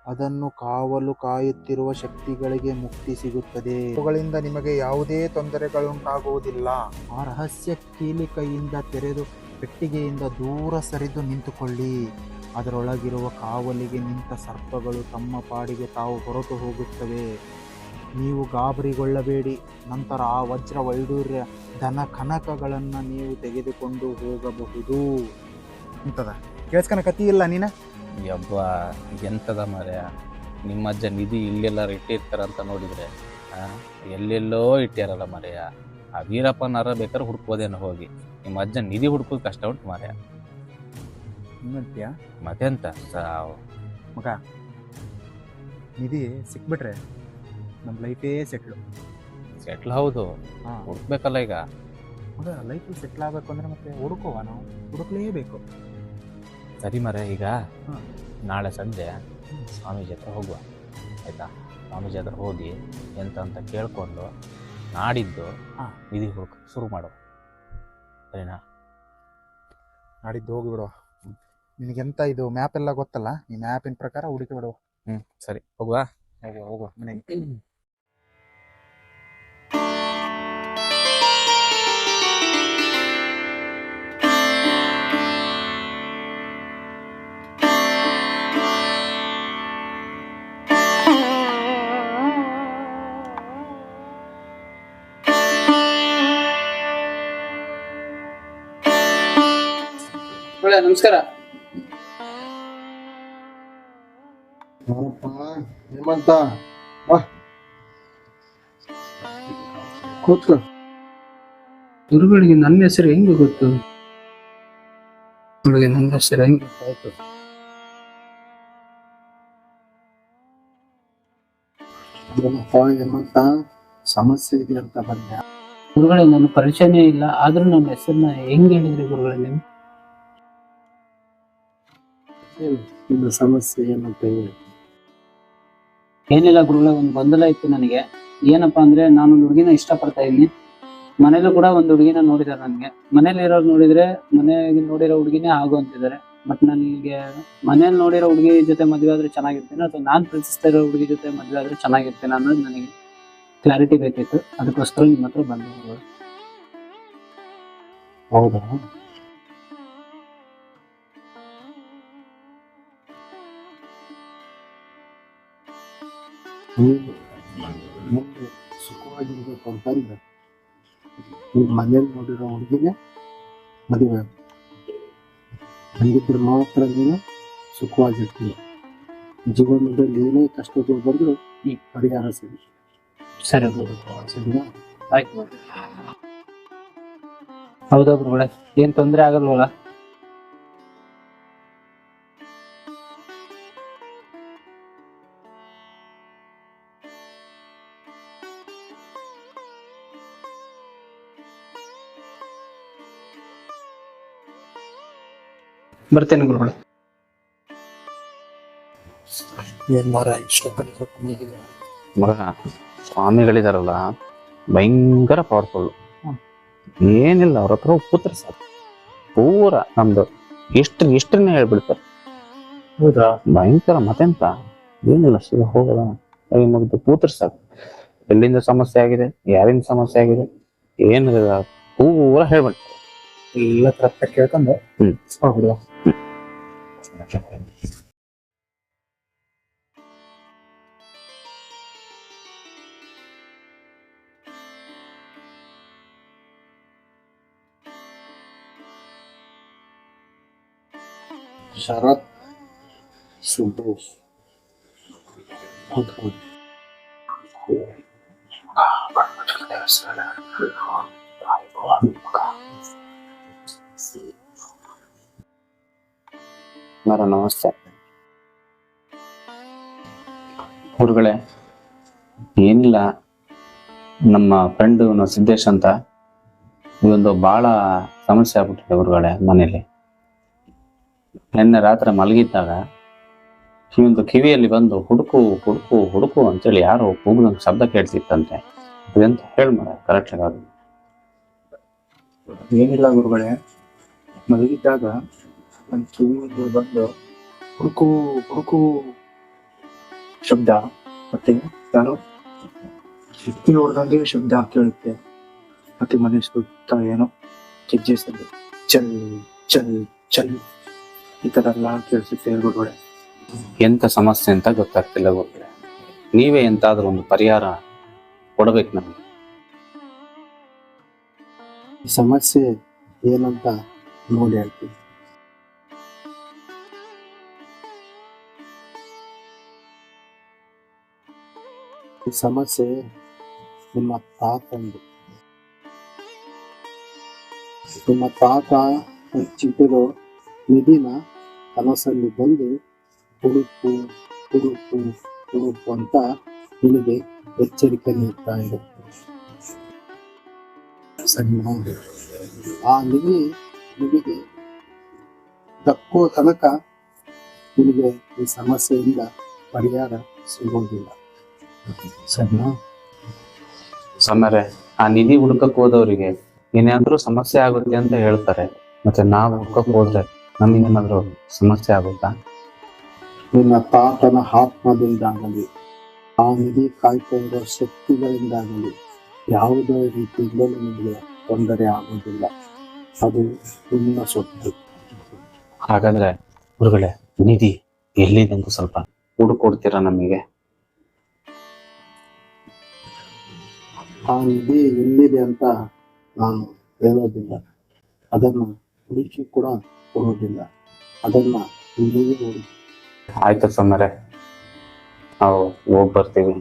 ಅದನ್ನು ಕಾವಲು ಕಾಯುತ್ತಿರುವ ಶಕ್ತಿಗಳಿಗೆ ಮುಕ್ತಿ ಸಿಗುತ್ತದೆ. ಅವುಗಳಿಂದ ನಿಮಗೆ ಯಾವುದೇ ತೊಂದರೆಗಳುಂಟಾಗುವುದಿಲ್ಲ. ಆ ರಹಸ್ಯ ಕೀಲಿ ಕೈಯಿಂದ ತೆರೆದು ಪೆಟ್ಟಿಗೆಯಿಂದ ದೂರ ಸರಿದು ನಿಂತುಕೊಳ್ಳಿ. ಅದರೊಳಗಿರುವ ಕಾವಲಿಗೆ ನಿಂತ ಸರ್ಪಗಳು ತಮ್ಮ ಪಾಡಿಗೆ ತಾವು ಹೊರಟು ಹೋಗುತ್ತವೆ. ನೀವು ಗಾಬರಿಗೊಳ್ಳಬೇಡಿ. ನಂತರ ಆ ವಜ್ರ ವೈಡೂರ್ಯ ಧನ ಕನಕಗಳನ್ನು ನೀವು ತೆಗೆದುಕೊಂಡು ಹೋಗಬಹುದು. ಅಂತದ ಕೇಳಿಸ್ಕನ ಕತಿ ಇಲ್ಲ ನೀನ? ಯಬ್ಬ, ಎಂತದ ಮಾರ್ಯ, ನಿಮ್ಮ ಅಜ್ಜ ನಿಧಿ ಇಲ್ಲೆಲ್ಲಾರು ಇಟ್ಟಿರ್ತಾರಂತ ನೋಡಿದ್ರೆ ಎಲ್ಲೆಲ್ಲೋ ಇಟ್ಟಿರಲ್ಲ ಮಾರ್ಯ. ಆ ವೀರಪ್ಪನಾರ ಬೇಕಾದ್ರೆ ಹುಡ್ಕೋದೇನೋ ಹೋಗಿ, ನಿಮ್ಮ ಅಜ್ಜ ನಿಧಿ ಹುಡ್ಕೋದು ಕಷ್ಟ ಉಂಟು ಮಾರ್ಯ. ಮತ್ತೆಂತ ಮಗ, ನಿಧಿ ಸಿಕ್ಬಿಟ್ರೆ ನಮ್ಮ ಲೈಫೇ ಸೆಟ್ಲ್ ಹೌದು, ಹುಡ್ಕ್ಬೇಕಲ್ಲ ಈಗ. ಮಗ, ಲೈಫಲ್ಲಿ ಸೆಟ್ಲ್ ಆಗಬೇಕು ಅಂದ್ರೆ ಮತ್ತೆ ಹುಡುಕುವ, ನಾವು ಹುಡುಕ್ಲೇಬೇಕು. ಸರಿ ಮರ, ಈಗ ನಾಳೆ ಸಂಜೆ ಸ್ವಾಮೀಜಿ ಹತ್ರ ಹೋಗುವ ಆಯ್ತಾ? ಸ್ವಾಮೀಜಿ ಹತ್ರ ಹೋಗಿ ಎಂತ ಅಂತ ಕೇಳ್ಕೊಂಡು ನಾಡಿದ್ದು ನಿಧಿ ಹುಡುಕ ಶುರು ಮಾಡುವ, ಸರಿನಾ? ನಾಡಿದ್ದು ಹೋಗಿಬಿಡುವ. ನಿನಗೆಂತ ಇದು ಮ್ಯಾಪ್ ಎಲ್ಲ ಗೊತ್ತಲ್ಲ, ಈ ಮ್ಯಾಪಿನ ಪ್ರಕಾರ ಹುಡುಕಿ ಬಿಡುವ. ಸರಿ, ಹೋಗುವ ಹೋಗುವ ಮನೆಗೆ. ಒಳ್ಳೆ ನಮಸ್ಕಾರ. ಹೇಮಂತ ಬಾ ಕೂತ್ಕೋ. ಗುರುಗಳಿಗೆ ನನ್ನ ಹೆಸರು ಹೆಂಗೆ ಗೊತ್ತು? ಗುರುಗಳಿಗೆ ನನ್ನ ಹೆಸರು ಹೆಂಗೆ ಗೊತ್ತಾಯ್ತು? ಹೇಮಂತ ಸಮಸ್ಯೆ ಇದೆ ಅಂತ ಬಂದೆ. ಗುರುಗಳೇ ನನ್ನ ಪರಿಚಯನೇ ಇಲ್ಲ, ಆದ್ರೂ ನನ್ನ ಹೆಸರನ್ನ ಹೆಂಗ್ ಹೇಳಿದ್ರಿ ಗುರುಗಳೇ ನೀವು? ನಿನ್ನ ಸಮಸ್ಯೆ ಏನಂತ ಹೇಳಿ. ಏನಿಲ್ಲ ಗುರುಗಳೇ, ಒಂದು ಗೊಂದಲ ಇತ್ತು ನನಗೆ. ಏನಪ್ಪಾ ಅಂದ್ರೆ, ನಾನೊಂದು ಹುಡುಗಿನ ಇಷ್ಟಪಡ್ತಾ ಇದ್ದೀನಿ. ಮನೇಲೂ ಕೂಡ ಒಂದು ಹುಡುಗಿನ ನೋಡಿದಾರೆ ನನಗೆ. ಮನೇಲಿ ಇರೋರು ನೋಡಿದ್ರೆ ಮನೆಗೆ ನೋಡಿರೋ ಹುಡುಗಿನೇ ಆಗು ಅಂತಿದ್ದಾರೆ. ಬಟ್ ನನಗೆ ಮನೇಲಿ ನೋಡಿರೋ ಹುಡುಗಿ ಜೊತೆ ಮದುವೆ ಆದ್ರೆ ಚೆನ್ನಾಗಿರ್ತೇನೆ, ಅಥವಾ ನಾನ್ ಪ್ರೀತಿಸ್ತಾ ಇರೋ ಹುಡುಗಿ ಜೊತೆ ಮದುವೆ ಆದ್ರೆ ಚೆನ್ನಾಗಿರ್ತೇನೆ ಅನ್ನೋದು ನನಗೆ ಕ್ಲಾರಿಟಿ ಬೇಕಿತ್ತು. ಅದಕ್ಕೋಸ್ಕರ ನಿಮ್ಮ ಹತ್ರ ಬಂದೆ. ಹೌದಾ? ನೀನು ಮುಂದೆ ಸುಖವಾಗಿರ್ಬೇಕು ಅಂತಂದ್ರೆ ನೀವು ಮನೇಲಿ ನೋಡಿರೋ ಹುಡುಗಿಗೆ ಮದುವೆ ಹಂಗಿದ್ರೆ ಮಾತ್ರ ನೀನು ಸುಖವಾಗಿರ್ತೀವಿ. ಜೀವನದಲ್ಲಿ ಏನೇ ಕಷ್ಟಗಳು ಬಂದರೂ ಈ ಪರಿಹಾರ ಸಿಗುತ್ತೆ. ಸರಿ ಸರಿನಾ? ಆಯ್ತು. ಹೌದಾ ಗುರುಗಳೇ, ಏನ್ ತೊಂದ್ರೆ ಆಗಲ್ವಲ್ಲ? ಬರ್ತೇನೆ ಗುರುಗಳೇ. ಏನ್ ಮಾರ ಇಷ್ಟ ಮಗ, ಸ್ವಾಮಿಗಳಿದಾರಲ್ಲ ಭಯಂಕರ ಪವರ್ಫುಲ್. ಏನಿಲ್ಲ, ಅವ್ರ ಹತ್ರ ಪುತ್ರ ಸಾಕು, ಪೂರ ನಮ್ದು ಎಷ್ಟನ್ನೇ ಹೇಳ್ಬಿಡ್ತಾರೆ. ಹೌದಾ? ಭಯಂಕರ. ಮತ್ತೆಂತ ಏನಿಲ್ಲ, ಸೀದಾ ಹೋಗೋದ ಕೈ ಮುಗಿದು ಪೂತ್ರ ಸಾಕು. ಎಲ್ಲಿಂದ ಸಮಸ್ಯೆ ಆಗಿದೆ, ಯಾರಿಂದ ಸಮಸ್ಯೆ ಆಗಿದೆ, ಏನಿಲ್ಲ ಪೂರ ಹೇಳ್ಬಿಡ್ತಾರೆ. ಎಲ್ಲ ಕರೆಕ್ಟ್ ಕೇಳ್ಕೊಂಡು ಹೋಗ್ಬಿಡುವ. ಶರತ್ ಸುರೇಶ್ ನಮಸ್ತೆ ಗುರುಗಳೇ. ಏನಿಲ್ಲ, ನಮ್ಮ ಫ್ರೆಂಡ್ ಸಿದ್ದೇಶ್ ಅಂತ ಇದೊಂದು ಬಹಳ ಸಮಸ್ಯೆ ಆಗ್ಬಿಟ್ಟಿದೆ ಗುರುಗಳೇ. ಮನೇಲಿ ನಿನ್ನೆ ರಾತ್ರಿ ಮಲಗಿದ್ದಾಗ ಈ ಒಂದು ಕಿವಿಯಲ್ಲಿ ಬಂದು ಹುಡುಕು ಹುಡುಕು ಹುಡುಕು ಅಂತೇಳಿ ಯಾರೋ ಕೂಗುದಂಗೆ ಶಬ್ದ ಕೇಳ್ತಿತ್ತಂತೆ. ಇದೆಂತ ಹೇಳಿ ಮಾಡ ಕರೆಕ್ಟ್ ಆಗಿ. ಏನಿಲ್ಲ ಗುರುಗಳೇ, ಮಲಗಿದ್ದಾಗ ನನ್ನ ಕಿವಿಗೆ ಬಂದು ಹುಡುಕು ಹುಡುಕು ಶಬ್ದ, ಮತ್ತೆ ಯಾರೋ ಶಕ್ತಿ ಹೊಡೆದಂಗೆ ಶಬ್ದ ಕೇಳುತ್ತೆ. ಮತ್ತೆ ಮನೆ ಸುತ್ತ ಏನೋ ಹೆಜ್ಜೆ ಸದ್ದು, ಚಲ್ ಚಲ್ ಚಲ್ ಈ ತರ ಎಲ್ಲ ಕೇಳಿಸುತ್ತೆ ಗುರುಗಳೇ. ಎಂತ ಸಮಸ್ಯೆ ಅಂತ ಗೊತ್ತಾಗ್ತಿಲ್ಲ ಗುರುಗಳೇ. ನೀವೇ ಎಂತಾದ್ರೂ ಒಂದು ಪರಿಹಾರ ಕೊಡಬೇಕು ನಮಗೆ. ಈ ಸಮಸ್ಯೆ ಏನಂತ ನೋಡಿ ಹೇಳ್ತೀನಿ. ಈ ಸಮಸ್ಯೆ ನಿಮ್ಮ ತಾತಂದು. ನಿಮ್ಮ ತಾತ ಚಿಟ್ಟಿರೋ ನಿಧಿನ ಕನಸಲ್ಲಿ ಬಂದು ಹುಡುಕು ಹುಡುಕು ಹುಡುಕು ಅಂತ ನಿನಗೆ ಎಚ್ಚರಿಕೆ ನೀಡ್ತಾ ಇರುತ್ತೆ. ಸರಿನಾ? ಆ ನಿಧಿ ನಿನಗೆ ದಕ್ಕೋ ತನಕ ನಿನಗೆ ಈ ಸಮಸ್ಯೆಯಿಂದ ಪರಿಹಾರ ಸಿಗೋದಿಲ್ಲ. ಸರಿನಾ? ಸಮರೆ, ಆ ನಿಧಿ ಹುಡುಕಕ್ ಹೋದವರಿಗೆ ಏನಾದ್ರೂ ಸಮಸ್ಯೆ ಆಗುತ್ತೆ ಅಂತ ಹೇಳ್ತಾರೆ. ಮತ್ತೆ ನಾವು ಹುಡುಕಕ್ ಹೋದ್ರೆ ನಮಗೇನಾದ್ರೂ ಸಮಸ್ಯೆ ಆಗುತ್ತಾ? ನಿನ್ನ ತಾತನ ಆತ್ಮದಿಂದಾಗಲಿ ಆ ನಿಧಿ ಕಾಯ್ತಾ ಇರೋ ಶಕ್ತಿಗಳಿಂದಾಗಲಿ ಯಾವುದೇ ರೀತಿಯಿಂದಲೂ ನಿಮಗೆ ತೊಂದರೆ ಆಗೋದಿಲ್ಲ. ಅದು ನಿಮ್ಮ ಸೊತ್ತು. ಹಾಗಾದ್ರೆ ಗುರುಗಳೇ, ನಿಧಿ ಎಲ್ಲಿದೆ ಅಂತ ಸ್ವಲ್ಪ ಹುಡುಕೊಡ್ತೀರಾ ನಮಗೆ? ಆ ನಿಧಿ ಎಲ್ಲಿದೆ ಅಂತ ನಾನು ಹೇಳೋದಿಲ್ಲ, ಅದನ್ನು ಹುಡುಕಿ ಕೂಡ ಕೊಡೋದಿಲ್ಲ ಅದನ್ನ ನೀವೇ ನೋಡಿ. ಆಯ್ತು ಸೊಮ್ಮರೆ, ನಾವು ಹೋಗಿ ಬರ್ತೀವಿ.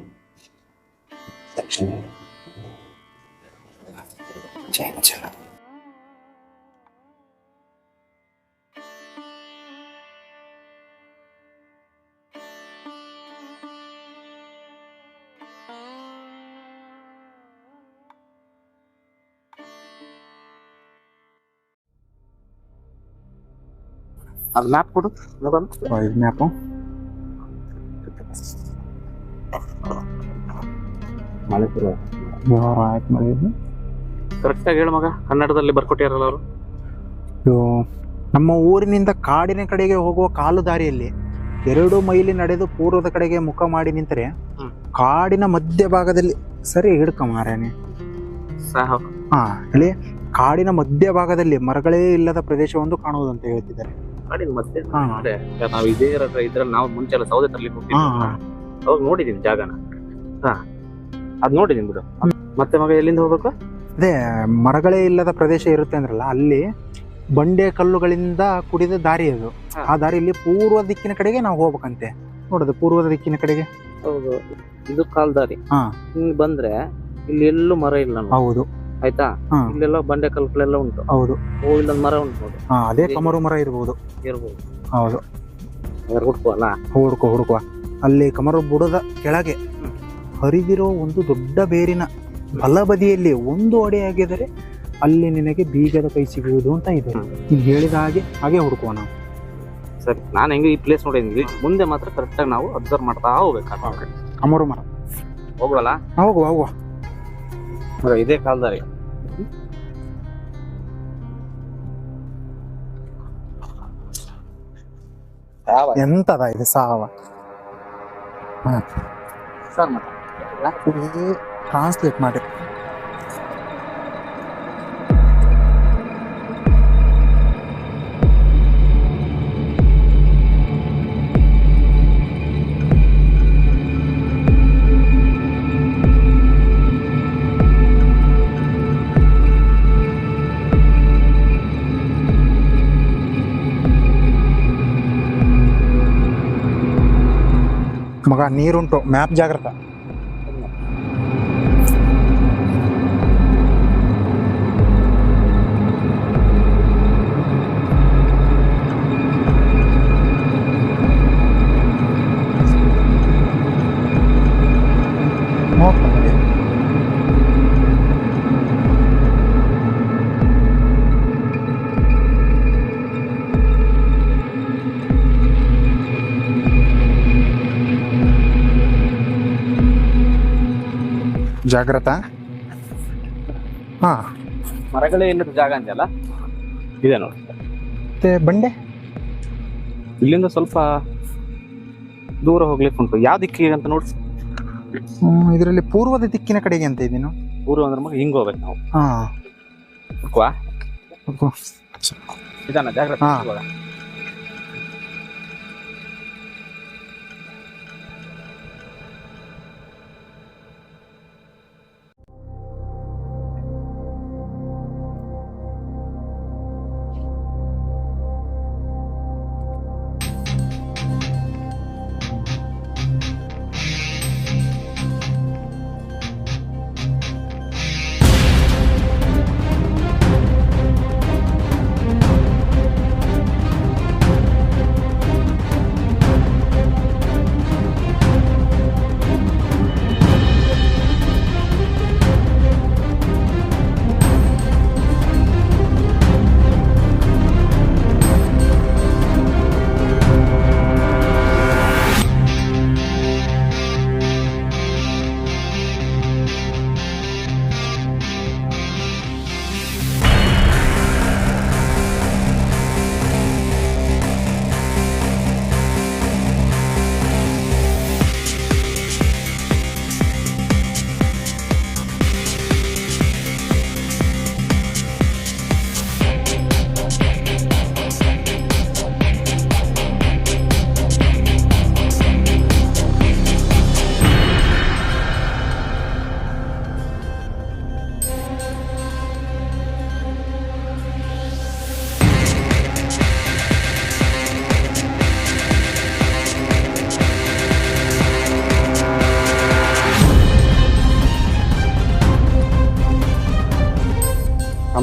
ಅದು ಮ್ಯಾಪ್ ಕೊಡು ನೋಡೋಣ. ಇದು ಮ್ಯಾಪು ಮಣಿಪುರ ಆಯ್ತು ಮಳೆ. ಇದು ಕರೆಕ್ಟಾಗಿ ಹೇಳು ಮಗ, ಕನ್ನಡದಲ್ಲಿ ಬರ್ಕೊಟ್ಟಿರಲ್ಲ ಅವರು. ನಮ್ಮ ಊರಿನಿಂದ ಕಾಡಿನ ಕಡೆಗೆ ಹೋಗುವ ಕಾಲು ದಾರಿಯಲ್ಲಿ 2 ಮೈಲಿ ನಡೆದು ಪೂರ್ವದ ಕಡೆಗೆ ಮುಖ ಮಾಡಿ ನಿಂತರೆ ಕಾಡಿನ ಮಧ್ಯಭಾಗದಲ್ಲಿ ಸರಿ ಹಿಡ್ಕ ಮಾರೇನೆ. ಹಾ ಹೇಳಿ, ಕಾಡಿನ ಮಧ್ಯಭಾಗದಲ್ಲಿ ಮರಗಳೇ ಇಲ್ಲದ ಪ್ರದೇಶವೊಂದು ಕಾಣುವುದಂತ ಹೇಳ್ತಿದ್ದಾರೆ. ಕಾಡಿನ ಮಧ್ಯೆ ಹಾ. ನಾವು ಇದೇ ಇದ್ರಲ್ಲಿ ನಾವು ಮುಂಚೆ ಎಲ್ಲ ಸೌದೆ ತರ್ಲಿಕ್ಕೆ ಹೋಗ್ತೀವಿ. ಅವಾಗ ನೋಡಿದೀನಿ ಜಾಗನ. ಹಾ, ಅದ್ ನೋಡಿದೀನಿ ಬಿಡು. ಮತ್ತೆ ಮಗ ಎಲ್ಲಿಂದ ಹೋಗ್ಬೇಕು? ಅದೇ ಮರಗಳೇ ಇಲ್ಲದ ಪ್ರದೇಶ ಇರುತ್ತೆ ಅಂದ್ರಲ್ಲ, ಅಲ್ಲಿ ಬಂಡೆ ಕಲ್ಲುಗಳಿಂದ ಕೂಡಿದ ದಾರಿ ಅದು. ಆ ದಾರಿಯಲ್ಲಿ ಪೂರ್ವ ದಿಕ್ಕಿನ ಕಡೆಗೆ ನಾವು ಹೋಗ್ಬೇಕಂತೆ. ನೋಡೋದು ಪೂರ್ವದ ದಿಕ್ಕಿನ ಕಡೆಗೆ. ಹೌದು, ಇದು ಕಾಲ್ದಾರಿ. ಹಾ. ಹಿಂಗ್ ಬಂದ್ರೆ ಇಲ್ಲಿ ಎಲ್ಲೂ ಮರ ಇಲ್ಲ ನೋಡಿ. ಹೌದು. ಆಯ್ತಾ? ಹಾ. ಇಲ್ಲೆಲ್ಲ ಬಂಡೆ ಕಲ್ಲುಗಳೆಲ್ಲ ಉಂಟು. ಹೌದು. ಓ, ಇಲ್ಲೊಂದ್ ಮರ ಉಂಟು ನೋಡಿ. ಹಾ, ಅದೇ ಕಮರು ಮರ ಇರ್ಬೋದು. ಇರ್ಬೋದು. ಹೌದು. ಹುಡ್ಕುವಲ್ಲ. ಹುಡುಕುವ ಅಲ್ಲಿ ಕಮರು ಬುಡದ ಕೆಳಗೆ ಹರಿದಿರೋ ಒಂದು ದೊಡ್ಡ ಬೇರಿನ ಬಲಬದಿಯಲ್ಲಿ ಒಂದು ಅಡೆಯಾಗಿದ್ದರೆ ಅಲ್ಲಿ ನಿನಗೆ ಬೀಗದ ಕೈ ಸಿಗುವುದು ಅಂತ ಇದೆ. ಈಗ ಹೇಳಿದ ಹಾಗೆ ಹುಡುಕುವ ನಾವು. ಸರಿ, ನಾನು ಹೆಂಗೆ ಈ ಪ್ಲೇಸ್ ನೋಡಿದ್ವಿ, ಮುಂದೆ ಮಾತ್ರ ಕರೆಕ್ಟಾಗಿ ನಾವು ಅಬ್ಸರ್ವ್ ಮಾಡ್ತಾ ಹೋಗ್ಬೇಕು. ಕಮರು ಮರ ಹೋಗುವಲ್ಲ? ಹೋಗುವ. ಇದೇ ಕಾಲ್ದಾರಿ. ಎಂತದ ಇದು ಸಾವ? ಟ್ರಾನ್ಸ್ಲೇಟ್ ಮಾಡಿ. ಮಗ ನೀರುಂಟು, ಮ್ಯಾಪ್ ಜಾಗ್ರತ. ನೋಡ್ಕೊಂಡೆ ಜಾಗ್ರತ. ಹಾ, ಮರಗಳೇ ಇಲ್ಲದ ಜಾಗ ಅಂತೆಲ್ಲ ಇದೆ ನೋಡಿ. ಮತ್ತೆ ಬಂಡೆ ಇಲ್ಲಿಂದ ಸ್ವಲ್ಪ ದೂರ ಹೋಗ್ಲಿಕ್ಕೆ ಉಂಟು. ಯಾವ ದಿಕ್ಕಿಗೆ ಅಂತ ನೋಡಿ. ಇದರಲ್ಲಿ ಪೂರ್ವದ ದಿಕ್ಕಿನ ಕಡೆಗೆ ಅಂತ ಇದೀನು. ಪೂರ್ವ ಅಂದ್ರೆ ಮಗ ಹಿಂಗ್ ಹೋಗ್ಬೇಕು ನಾವು. ಹಾ, ಇದಾನ ಜಾಗ್ರತೆ. ಹಾ.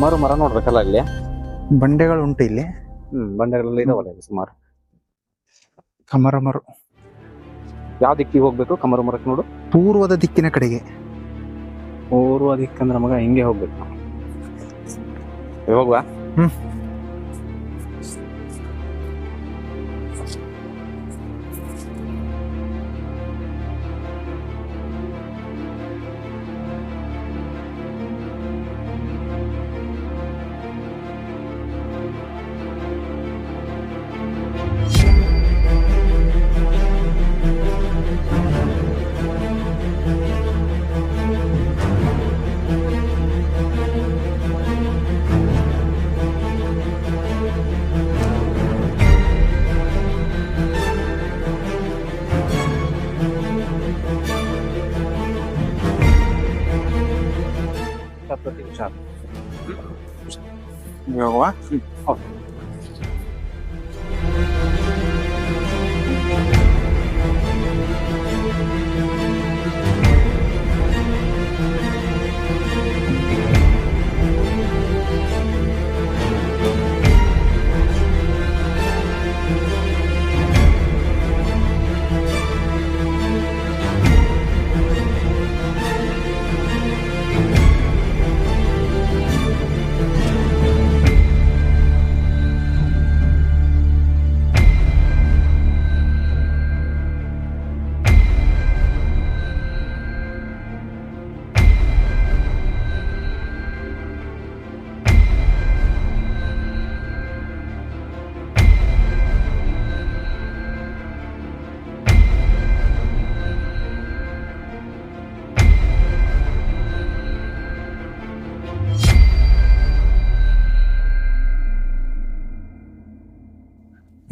ಕಮರು ಮರ ನೋಡ್ಬೇಕಲ್ಲ ಇಲ್ಲಿ. ಬಂಡೆಗಳು ಉಂಟು ಇಲ್ಲಿ. ಬಂಡೆಗಳೆಲ್ಲ ಇದಾವಲ್ಲ ಇಲ್ಲಿ ಸುಮಾರು. ಕಮರ ಮರ ಯಾವ ದಿಕ್ಕಿಗೆ ಹೋಗ್ಬೇಕು ಕಮರು ಮರಕ್ಕೆ ನೋಡು? ಪೂರ್ವದ ದಿಕ್ಕಿನ ಕಡೆಗೆ. ಪೂರ್ವ ದಿಕ್ಕಂದ್ರೆ ಮಗ ಹಿಂಗೆ ಹೋಗ್ಬೇಕು ನಾವು. ಹೋಗುವ. ಹೋಗುವ.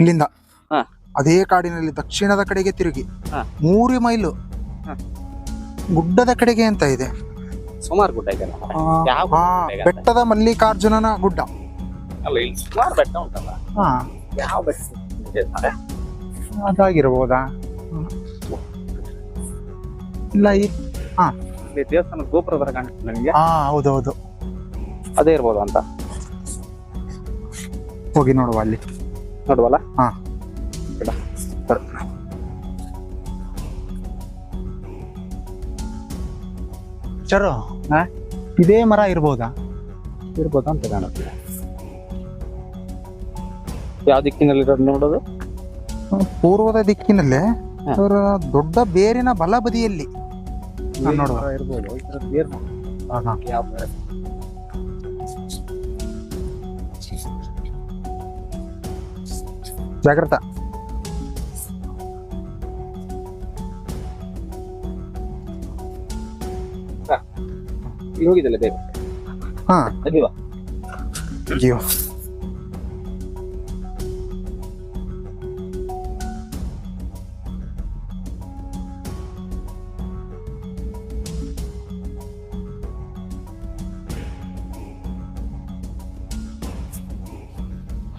ಇಲ್ಲಿಂದ ಅದೇ ಕಾಡಿನಲ್ಲಿ ದಕ್ಷಿಣದ ಕಡೆಗೆ ತಿರುಗಿ 3 ಮೈಲು ಗುಡ್ಡದ ಕಡೆಗೆ ಅಂತ ಇದೆ. ಸುಮಾರು ಗುಡ್ಡ ಇದೆ. ಬೆಟ್ಟದ ಮಲ್ಲಿಕಾರ್ಜುನನ ಗುಡ್ಡ. ಅಲ್ಲ ಇಲ್ಲಿ ಸುಮಾರು ಬೆಟ್ಟ ಉಂಟಲ್ಲ. ಯಾವ ಬೆಟ್ಟ ಅದಾಗಿರ್ಬೋದಾ? ಇಲ್ಲ ದೇವಸ್ಥಾನದ ಗೋಪುರ ಬರ ಕಾಣ್ತದೆ ನನಗೆ. ಹೌದೌದು, ಅದೇ ಇರ್ಬೋದು ಅಂತ. ಹೋಗಿ ನೋಡುವ ಅಲ್ಲಿ. ನೋಡುವಲ್ಲ. ಚರೋ ಇದೇ ಮರ ಇರ್ಬೋದಾ? ಇರ್ಬೋದು ಅಂತ ಕಾಣುತ್ತೆ. ಯಾವ ದಿಕ್ಕಿನಲ್ಲಿ ನೋಡೋದು? ಪೂರ್ವದ ದಿಕ್ಕಿನಲ್ಲೇ ಅವರ ದೊಡ್ಡ ಬೇರಿನ ಬಲಬದಿಯಲ್ಲಿ ನೋಡುವ. ಇರ್ಬೋದು. ಬೇರು ಯಾವ ಬೇರೆ? ಜಾಗ್ರತ. ಇಲ್ಲಿ ಹೋಗಿದ್ದಲ್ಲ ಬೇಗ. ಅದಿವಾ ಅಯ್ಯೋ,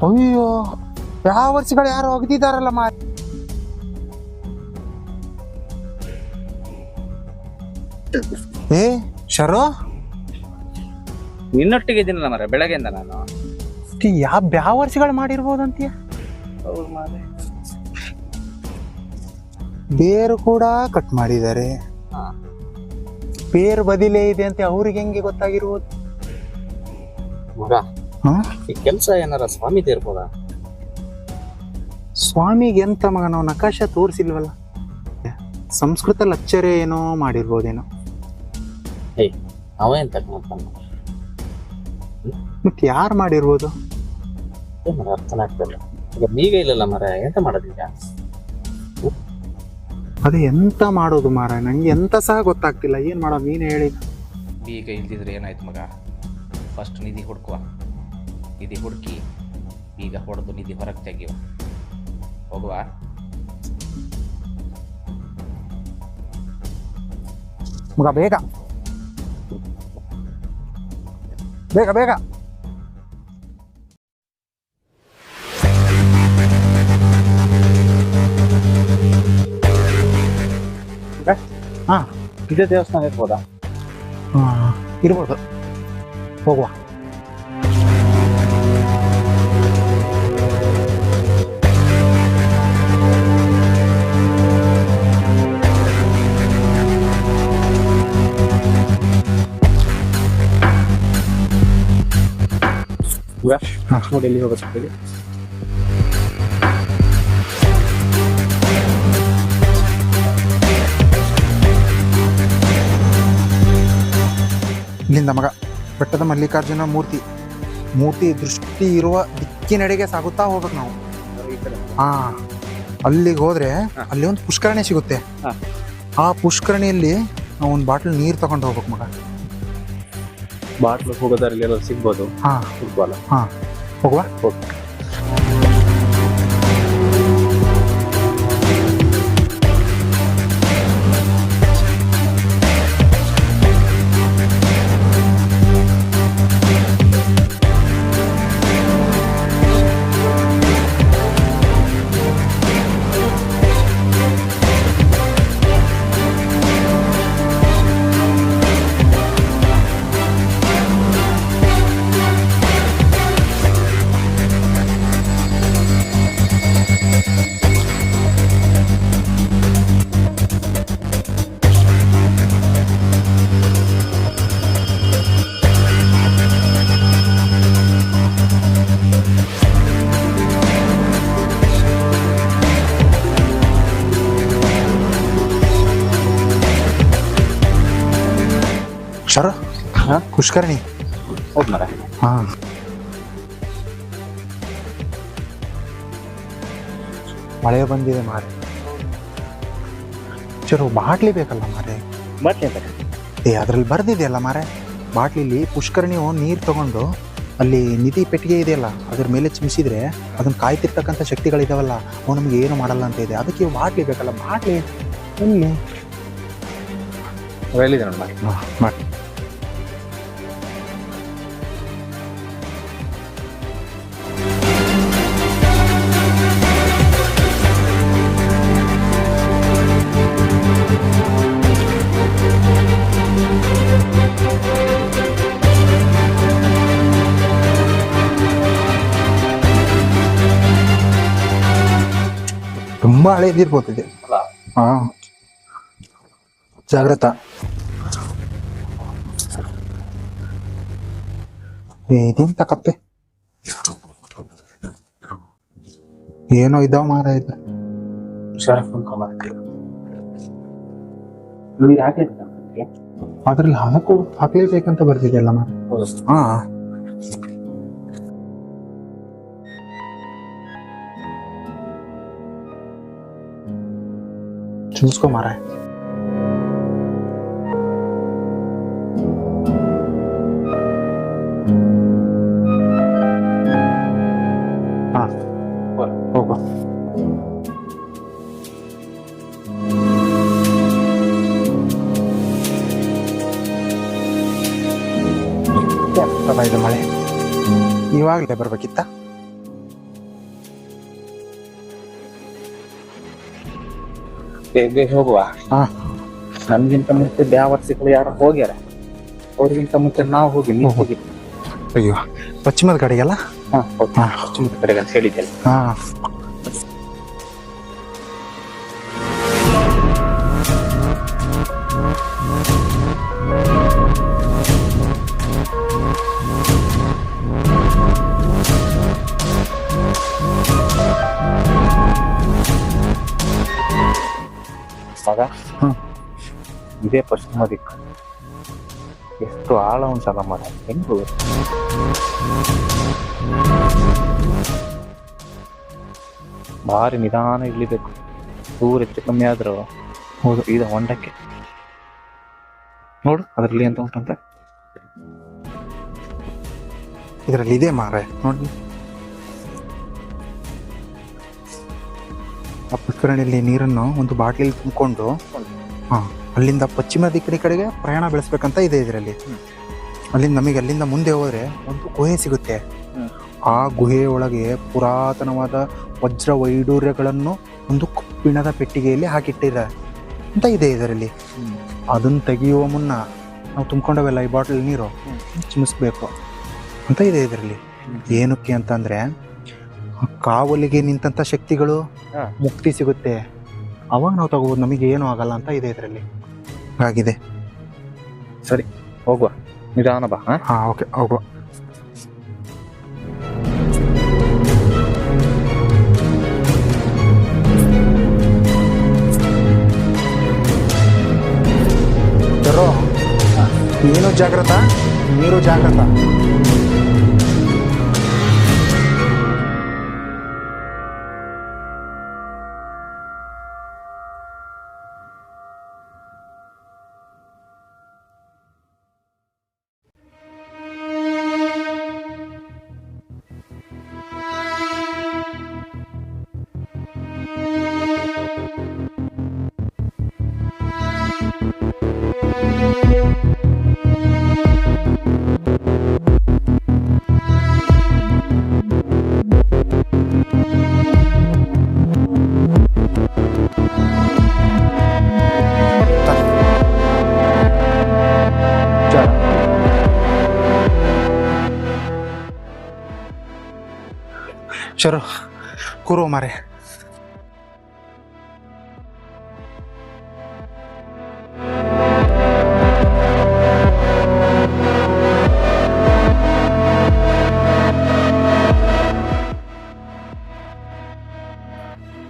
ಅಯ್ಯೋ ಯಾವ ವರ್ಷಗಳು ಯಾರು ಒಗ್ದಿದಾರಲ್ಲ ಮಾರಿ. ಶರೋ ನಿನ್ನೊಟ್ಟಿಗೆ ಇದ್ದೀನಲ್ಲ ಮರ ಬೆಳಗ್ಗೆಯಿಂದ ನಾನು. ಯಾವ ವರ್ಷಗಳು ಮಾಡಿರ್ಬೋದಂತೀಯ? ಹೌದು ಮಾರೆ. ಬೇರು ಕೂಡ ಕಟ್ ಮಾಡಿದ್ದಾರೆ. ಬೇರು ಬದಿಲೇ ಇದೆ ಅಂತ ಅವ್ರಿಗೆ ಹೆಂಗೆ ಗೊತ್ತಾಗಿರ್ಬೋದು? ಮಗ ಈ ಕೆಲಸ ಏನಾರ ಸ್ವಾಮಿದು ಇರ್ಬೋದಾ? ಸ್ವಾಮಿಗೆ ಎಂತ ಮಗ, ನಾವು ನಕಾಶ ತೋರಿಸಿಲ್ವಲ್ಲ. ಸಂಸ್ಕೃತ ಲೆಕ್ಚರ್ ಏನೋ ಮಾಡಿರ್ಬೋದೇನೋ. ಅವ ಎಂತ ಮತ್ತೆ ಯಾರು ಮಾಡಿರ್ಬೋದು? ಅರ್ಥನ ಆಗ್ತಲ್ಲ. ಈಗ ಬೀಗ ಇಲ್ಲಲ್ಲ ಮರ, ಎಂತ ಮಾಡೋದೀಗ? ಅದೇ ಎಂತ ಮಾಡೋದು ಮಾರ, ನಂಗೆ ಎಂತ ಸಹ ಗೊತ್ತಾಗ್ತಿಲ್ಲ. ಏನ್ ಮಾಡೋದು ನೀನು ಹೇಳಿ. ಬೀಗ ಇಲ್ದಿದ್ರೆ ಏನಾಯ್ತು ಮಗ? ಫಸ್ಟ್ ನಿಧಿ ಹುಡ್ಕುವ. ನಿಧಿ ಹುಡುಕಿ ಬೀಗ ಹೊಡೆದು ನಿಧಿ ಹೊರಗೆ ತೆಗಿಯುವ. ಹೋಗುವ. ಮಗ ಬೇಗ ಬೇಗ ಬೇಗ. ಇದೇ ದೇವಸ್ಥಾನ ಇರ್ಬೋದಾ? ಇರ್ಬೋದು, ಹೋಗುವ. ನೋಡಿ ಎಲ್ಲಿ ಹೋಗೋದು. ಇಲ್ಲಿಂದ ಮಗ ಬೆಟ್ಟದ ಮಲ್ಲಿಕಾರ್ಜುನ ಮೂರ್ತಿ ದೃಷ್ಟಿ ಇರುವ ದಿಕ್ಕಿನೆಡೆಗೆ ಸಾಗುತ್ತಾ ಹೋಗ್ಬೇಕು ನಾವು. ಹಾ, ಅಲ್ಲಿಗೆ ಹೋದ್ರೆ ಅಲ್ಲಿ ಒಂದು ಪುಷ್ಕರಣಿ ಸಿಗುತ್ತೆ. ಆ ಪುಷ್ಕರಣಿಯಲ್ಲಿ ನಾವು ಒಂದು ಬಾಟ್ಲ್ ನೀರು ತಗೊಂಡು ಹೋಗ್ಬೇಕು ಮಗ. ಬಾಟ್ಲು ಹೋಗೋದ್ರಲ್ಲಿ ಎಲ್ಲ ಸಿಗ್ಬೋದು. ಹಾ ಫುಟ್ಬಾಲ್. ಹಾ, ಹೋಗುವ. ಶರ ಪುಷ್ಕರಣಿ. ಹೌದು ಮರ. ಹಾ, ಮಳೆ ಬಂದಿದೆ ಮಾರೆ. ಚಲೋ ಬಾಟ್ಲಿ ಬೇಕಲ್ಲ ಮಾರೆ. ಬಾಟ್ಲಿ ಅಂತ ಅದ್ರಲ್ಲಿ ಬರ್ದಿದೆಯಲ್ಲ ಮಾರೆ, ಬಾಟ್ಲಿಲಿ ಪುಷ್ಕರಣಿಯು ನೀರು ತಗೊಂಡು ಅಲ್ಲಿ ನಿಧಿ ಪೆಟ್ಟಿಗೆ ಇದೆಯಲ್ಲ ಅದ್ರ ಮೇಲೆ ಚಿಮಿಸಿದ್ರೆ ಅದನ್ನ ಕಾಯ್ತಿರ್ತಕ್ಕಂಥ ಶಕ್ತಿಗಳಿದಾವಲ್ಲ ಅವು ನಮ್ಗೆ ಏನು ಮಾಡಲ್ಲ ಅಂತ ಇದೆ. ಅದಕ್ಕೆ ಬಾಟ್ಲಿ ಬೇಕಲ್ಲ. ಬಾಟ್ಲಿ ಎಲ್ಲಿ ಹೇಳಿದೆ ನೋಡಿ ಮಾಡಿ. ತುಂಬಾ ಹಳೇದಿರ್ಬೋದಿದೆ. ಹಾ, ಜಾಗ್ರತ. ಇದೆಂತ ಕಪ್ಪೆ ಏನೋ ಇದಾವ ಮಾರ. ಇದು ಅದ್ರಲ್ಲಿ ಹಾಕ್ಲೇಬೇಕಂತ ಬರ್ತಿದೆಯಲ್ಲ ಮಾರ. ಹಾ, చూసుకో మారా. ಹೋಗೋ. ಇದು ಮಳೆ ಇವಾಗಲೇ ಬರ್ಬೇಕಿತ್ತ. ಬೇಗ ಹೋಗುವ. ಹಾ, ನಮ್ಗಿಂತ ಮುಂಚೆ ಬ್ಯಾವರ್ಸಿಗಳು ಯಾರು ಹೋಗ್ಯಾರ, ಅವ್ರಿಗಿಂತ ಮುಂಚೆ ನಾವು ಹೋಗಿ ನೀವು ಹೋಗಿ. ಅಯ್ಯೋ, ಪಶ್ಚಿಮದ ಕಡೆಗೆಲ್ಲ. ಹಾ, ಪಶ್ಚಿಮದ ಕಡೆಗೆ ಅಂತ ಹೇಳಿದ್ದೆಲ್ಲ. ಹಾ, ಮಗ, ಇದೇ ಪಶ್ಚಿಮ ದಿಕ್ಕು. ಎಷ್ಟು ಆಳ ಉಂಟಲ್ಲ ಮರ. ಹೆಂಗು ಭಾರಿ ನಿಧಾನ ಇಳಿಬೇಕು. ದೂರ ಹೆಚ್ಚು ಕಮ್ಮಿ ಆದ್ರೂ ಹೌದು ಈಗ ಹೊಂಡಕ್ಕೆ ನೋಡು ಅದ್ರಲ್ಲಿ ಅಂತ ಉಂಟಂತ. ಇದರಲ್ಲಿ ಇದೆ ಮಾರ ನೋಡಿ. ಆ ಪುಷ್ಕರಣಿಯಲ್ಲಿ ನೀರನ್ನು ಒಂದು ಬಾಟ್ಲಿಯಲ್ಲಿ ತುಂಬಿಕೊಂಡು ಅಲ್ಲಿಂದ ಪಶ್ಚಿಮ ದಿಕ್ಕಿನ ಕಡೆಗೆ ಪ್ರಯಾಣ ಬೆಳೆಸ್ಬೇಕಂತ ಇದೆ ಇದರಲ್ಲಿ. ಅಲ್ಲಿಂದ ನಮಗೆ ಅಲ್ಲಿಂದ ಮುಂದೆ ಹೋದ್ರೆ ಒಂದು ಗುಹೆ ಸಿಗುತ್ತೆ. ಆ ಗುಹೆಯ ಒಳಗೆ ಪುರಾತನವಾದ ವಜ್ರ ವೈಡೂರ್ಯಗಳನ್ನು ಒಂದು ಕಬ್ಬಿಣದ ಪೆಟ್ಟಿಗೆಯಲ್ಲಿ ಹಾಕಿಟ್ಟಿದೆ ಅಂತ ಇದೆ ಇದರಲ್ಲಿ. ಅದನ್ನ ತೆಗೆಯುವ ಮುನ್ನ ನಾವು ತುಂಬ್ಕೊಂಡವೆಲ್ಲ ಈ ಬಾಟಲ್ ನೀರು ಚಿಮಿಸ್ಬೇಕು ಅಂತ ಇದೆ ಇದರಲ್ಲಿ. ಏನಕ್ಕೆ ಅಂತಂದ್ರೆ ಕಾವಲಿಗೆ ನಿಂತ ಶಕ್ತಿಗಳು ಮುಕ್ತಿ ಸಿಗುತ್ತೆ, ಅವಾಗ ನಾವು ತಗೋಬೋದು, ನಮಗೆ ಏನು ಆಗಲ್ಲ ಅಂತ ಇದೆ ಇದರಲ್ಲಿ. ಆಗಿದೆ. ಸರಿ ಹೋಗುವ, ನಿಧಾನ ಬಾ. ಹಾ, ಓಕೆ, ಹೋಗುವ. ಜಾಗ್ರತ, ನೀರು ಜಾಗ್ರತ. ಚಲೋ ಕೂರೋ ಮಾರೆ.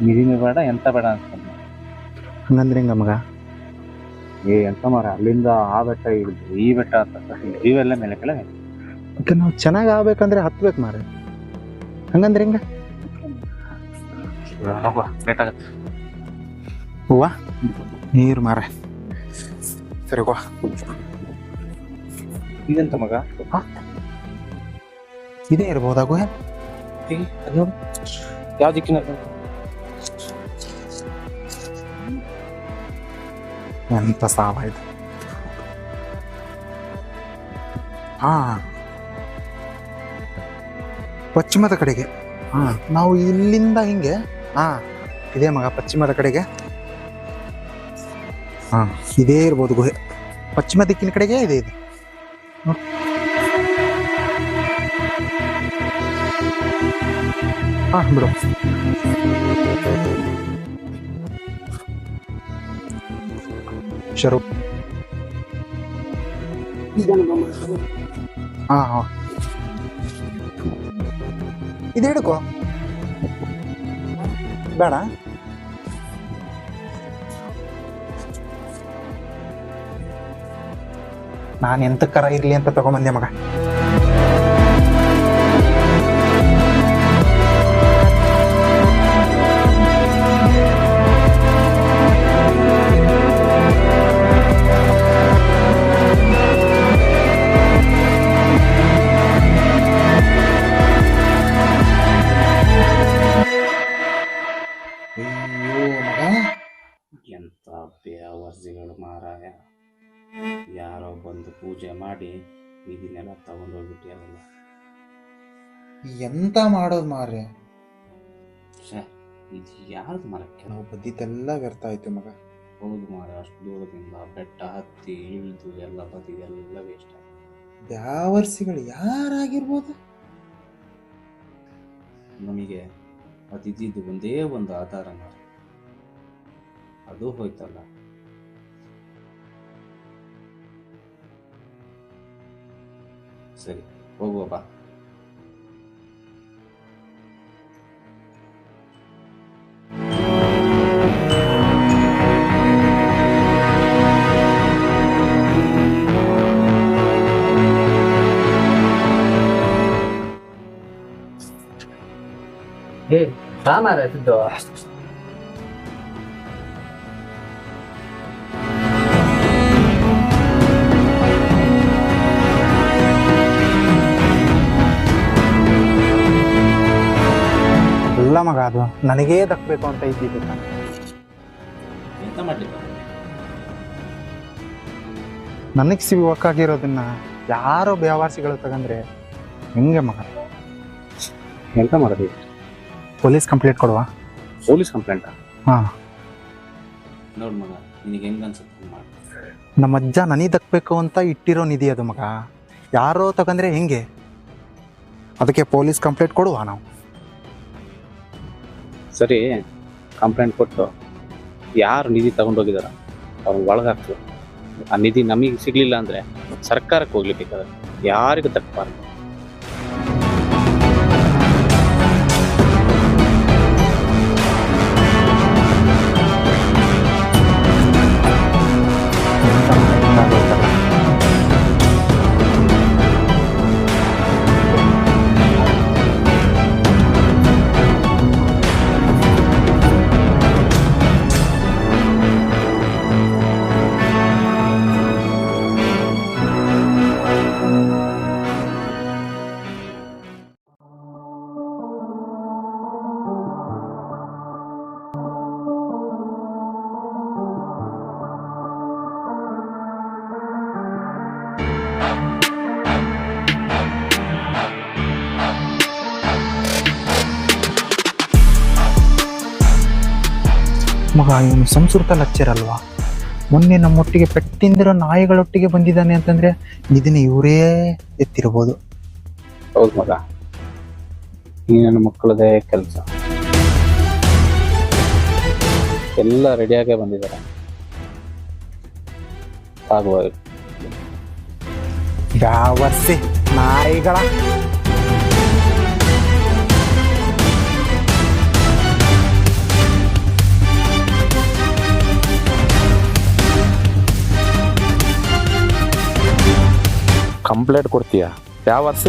ನಿಧಿನೇ ಬೇಡ ಎಂತ ಬೇಡ ಅಂತ ಹಂಗಂದ್ರೆ ಹಿಂಗ ಮಗ? ಎಂತ ಮಾರ, ಅಲ್ಲಿಂದ ಆ ಬೆಟ್ಟ ಹಿಡಿದು ಈ ಬೆಟ್ಟ ಅಂತ ಜೀವೆಲ್ಲ ಮೇಲೆ ಕೆಳಗೆ. ಮತ್ತೆ ನಾವು ಚೆನ್ನಾಗಿ ಆಗ್ಬೇಕಂದ್ರೆ ಹತ್ಬೇಕು ಮಾರೆ. ಹಂಗಂದ್ರೆ ಹಿಂಗ ಬೇಕಾಗತ್ತೆ. ಹೂವ ನೀರು ಮಾರೆ. ಸರಿ ಹೋ. ಇದೆಂತ ಮಗ? ಇದೇ ಇರ್ಬೋದಾಗು. ಯಾವ ದಿಕ್ಕಿನ? ಎಂತ ಸಾವ ಇದು. ಹಾ, ಪಶ್ಚಿಮದ ಕಡೆಗೆ. ಹಾ, ನಾವು ಇಲ್ಲಿಂದ ಹಿಂಗೆ. ಹಾ, ಇದೇ ಮಗ ಪಶ್ಚಿಮದ ಕಡೆಗೆ. ಹಾ, ಇದೇ ಇರ್ಬೋದು ಗುಹೆ. ಪಶ್ಚಿಮ ದಿಕ್ಕಿನ ಕಡೆಗೆ ಇದೆ ಇದು. ಹಾ ಬಿಡು. ಶರು. ಹಾ ಹಾ, ಇದು ಹಿಡ್ಕೋ. ಬೇಡ, ನಾನು ಎಂತಕ್ಕರ ಇರ್ಲಿ ಅಂತ ತಗೊಂಬಂದೆ ಮಗ. ಎಂತ ಬೇವರ್ಜಿಗಳು ಮಾರಾಯ. ಯಾರೋ ಬಂದು ಪೂಜೆ ಮಾಡಿ ಇದನ್ನೆಲ್ಲ ತಗೊಂಡೋಗ್ಬಿಟ್ಟಿರಲ್ಲ. ಎಂತ ಮಾಡೋದು ಮಾರ್ರೆ? ಇದು ಯಾರ್ದು ಮರಕ್ಕೆ? ನಾವು ಬದ್ದಿದ್ದೆಲ್ಲ ವ್ಯರ್ಥ ಆಯ್ತು ಮಗ. ಹೌದು ಮಾರ, ಅಷ್ಟು ದೂರದಿಂದ ಬೆಟ್ಟ ಹತ್ತಿ ಇಳಿದು ಎಲ್ಲ ಬದಿದೆಲ್ಲ ವೇಸ್ಟ್ ಆಯ್ತು. ಬ್ಯಾವರ್ಸಿಗಳು ಯಾರಾಗಿರ್ಬೋದು? ನಮಗೆ ಅದಿದ್ದು ಒಂದೇ ಒಂದು ಆಧಾರ ಮಾರ, ಅದು ಹೋಯ್ತಲ್ಲ. ಸರಿ ಹೋಗುವ ಬಾ. ಸಾಮಾರ ಸಿದ್ದು. ಅಲ್ಲ ಮಗ, ಅದು ನನಗೇ ದಕ್ಕಬೇಕು ಅಂತ ಇದ್ದಿದ್ದು. ಎಂತ ಮಾಡ್ಲಿಕ್ಕೆ? ನನಗೆ ಸಿಗಬೇಕಾಗಿರೋದನ್ನ ಯಾರೋ ಬೇವಾರ್ಸಿಗಳು ತಗಂದ್ರೆ ಹೆಂಗೆ ಮಗ? ಎಂತ ಮಾಡೋದು? ಪೊಲೀಸ್ ಕಂಪ್ಲೇಂಟ್ ಕೊಡುವ? Police complaint? ಹಾ, ನೋಡ್ ಮಗ, ನಿನಗೆ ಹೆಂಗ ಅನ್ಸುತ್ತೆ ಮಾಡ. ನಮ್ಮ ಅಜ್ಜ ನನಗೆ ದಕ್ಕಬೇಕು ಅಂತ ಇಟ್ಟಿರೋ ನಿಧಿ ಅದು ಮಗ. ಯಾರೋ ತಗಂದ್ರೆ ಹೆಂಗೆ? ಅದಕ್ಕೆ ಪೊಲೀಸ್ ಕಂಪ್ಲೇಂಟ್ ಕೊಡುವ ನಾವು. ಸರಿ, ಕಂಪ್ಲೇಂಟ್ ಕೊಟ್ಟು ಯಾರು ನಿಧಿ ತಗೊಂಡೋಗಿದಾರ ಅವ್ರನ್ನ ಒಳಗಾಕ್ತು. ಆ ನಿಧಿ ನಮಗೆ ಸಿಗ್ಲಿಲ್ಲ ಅಂದ್ರೆ ಸರ್ಕಾರಕ್ಕೆ ಹೋಗ್ಲಿಕ್ಕೆ ಯಾರಿಗೂ ತಕ್ಕಬಾರ್ದು. ಮಗ ಇವನು ಸಂಸ್ಕೃತ ಲೆಕ್ಚರ್ ಅಲ್ವಾ, ಮೊನ್ನೆ ನಮ್ಮೊಟ್ಟಿಗೆ ಪೆಟ್ಟಿಂದಿರೋ ನಾಯಿಗಳೊಟ್ಟಿಗೆ ಬಂದಿದ್ದಾನೆ ಅಂತಂದ್ರೆ ಇದನ್ನ ಇವರೇ ಎತ್ತಿರಬಹುದು. ಹೌದು ಮಗ, ಈ ನನ್ನ ಮಕ್ಕಳದೇ ಕೆಲಸ. ಎಲ್ಲ ರೆಡಿಯಾಗೇ ಬಂದಿದ್ದಾರೆ. ಆಗುವಾಗ ಯಾವರ್ಸಿ ನಾಯಿಗಳ ಕಂಪ್ಲೇಂಟ್ ಕೊಡ್ತೀಯಾ? ಯಾವ ವರ್ಷ?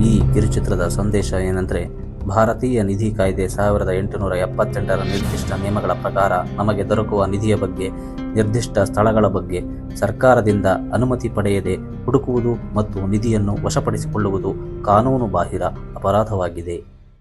ಈ ಕಿರುಚಿತ್ರದ ಸಂದೇಶ ಏನಂದರೆ, ಭಾರತೀಯ ನಿಧಿ ಕಾಯ್ದೆ 1878ರ ನಿರ್ದಿಷ್ಟ ನಿಯಮಗಳ ಪ್ರಕಾರ ನಮಗೆ ದೊರಕುವ ನಿಧಿಯ ಬಗ್ಗೆ, ನಿರ್ದಿಷ್ಟ ಸ್ಥಳಗಳ ಬಗ್ಗೆ ಸರ್ಕಾರದಿಂದ ಅನುಮತಿ ಪಡೆಯದೆ ಹುಡುಕುವುದು ಮತ್ತು ನಿಧಿಯನ್ನು ವಶಪಡಿಸಿಕೊಳ್ಳುವುದು ಕಾನೂನು ಬಾಹಿರ ಅಪರಾಧವಾಗಿದೆ.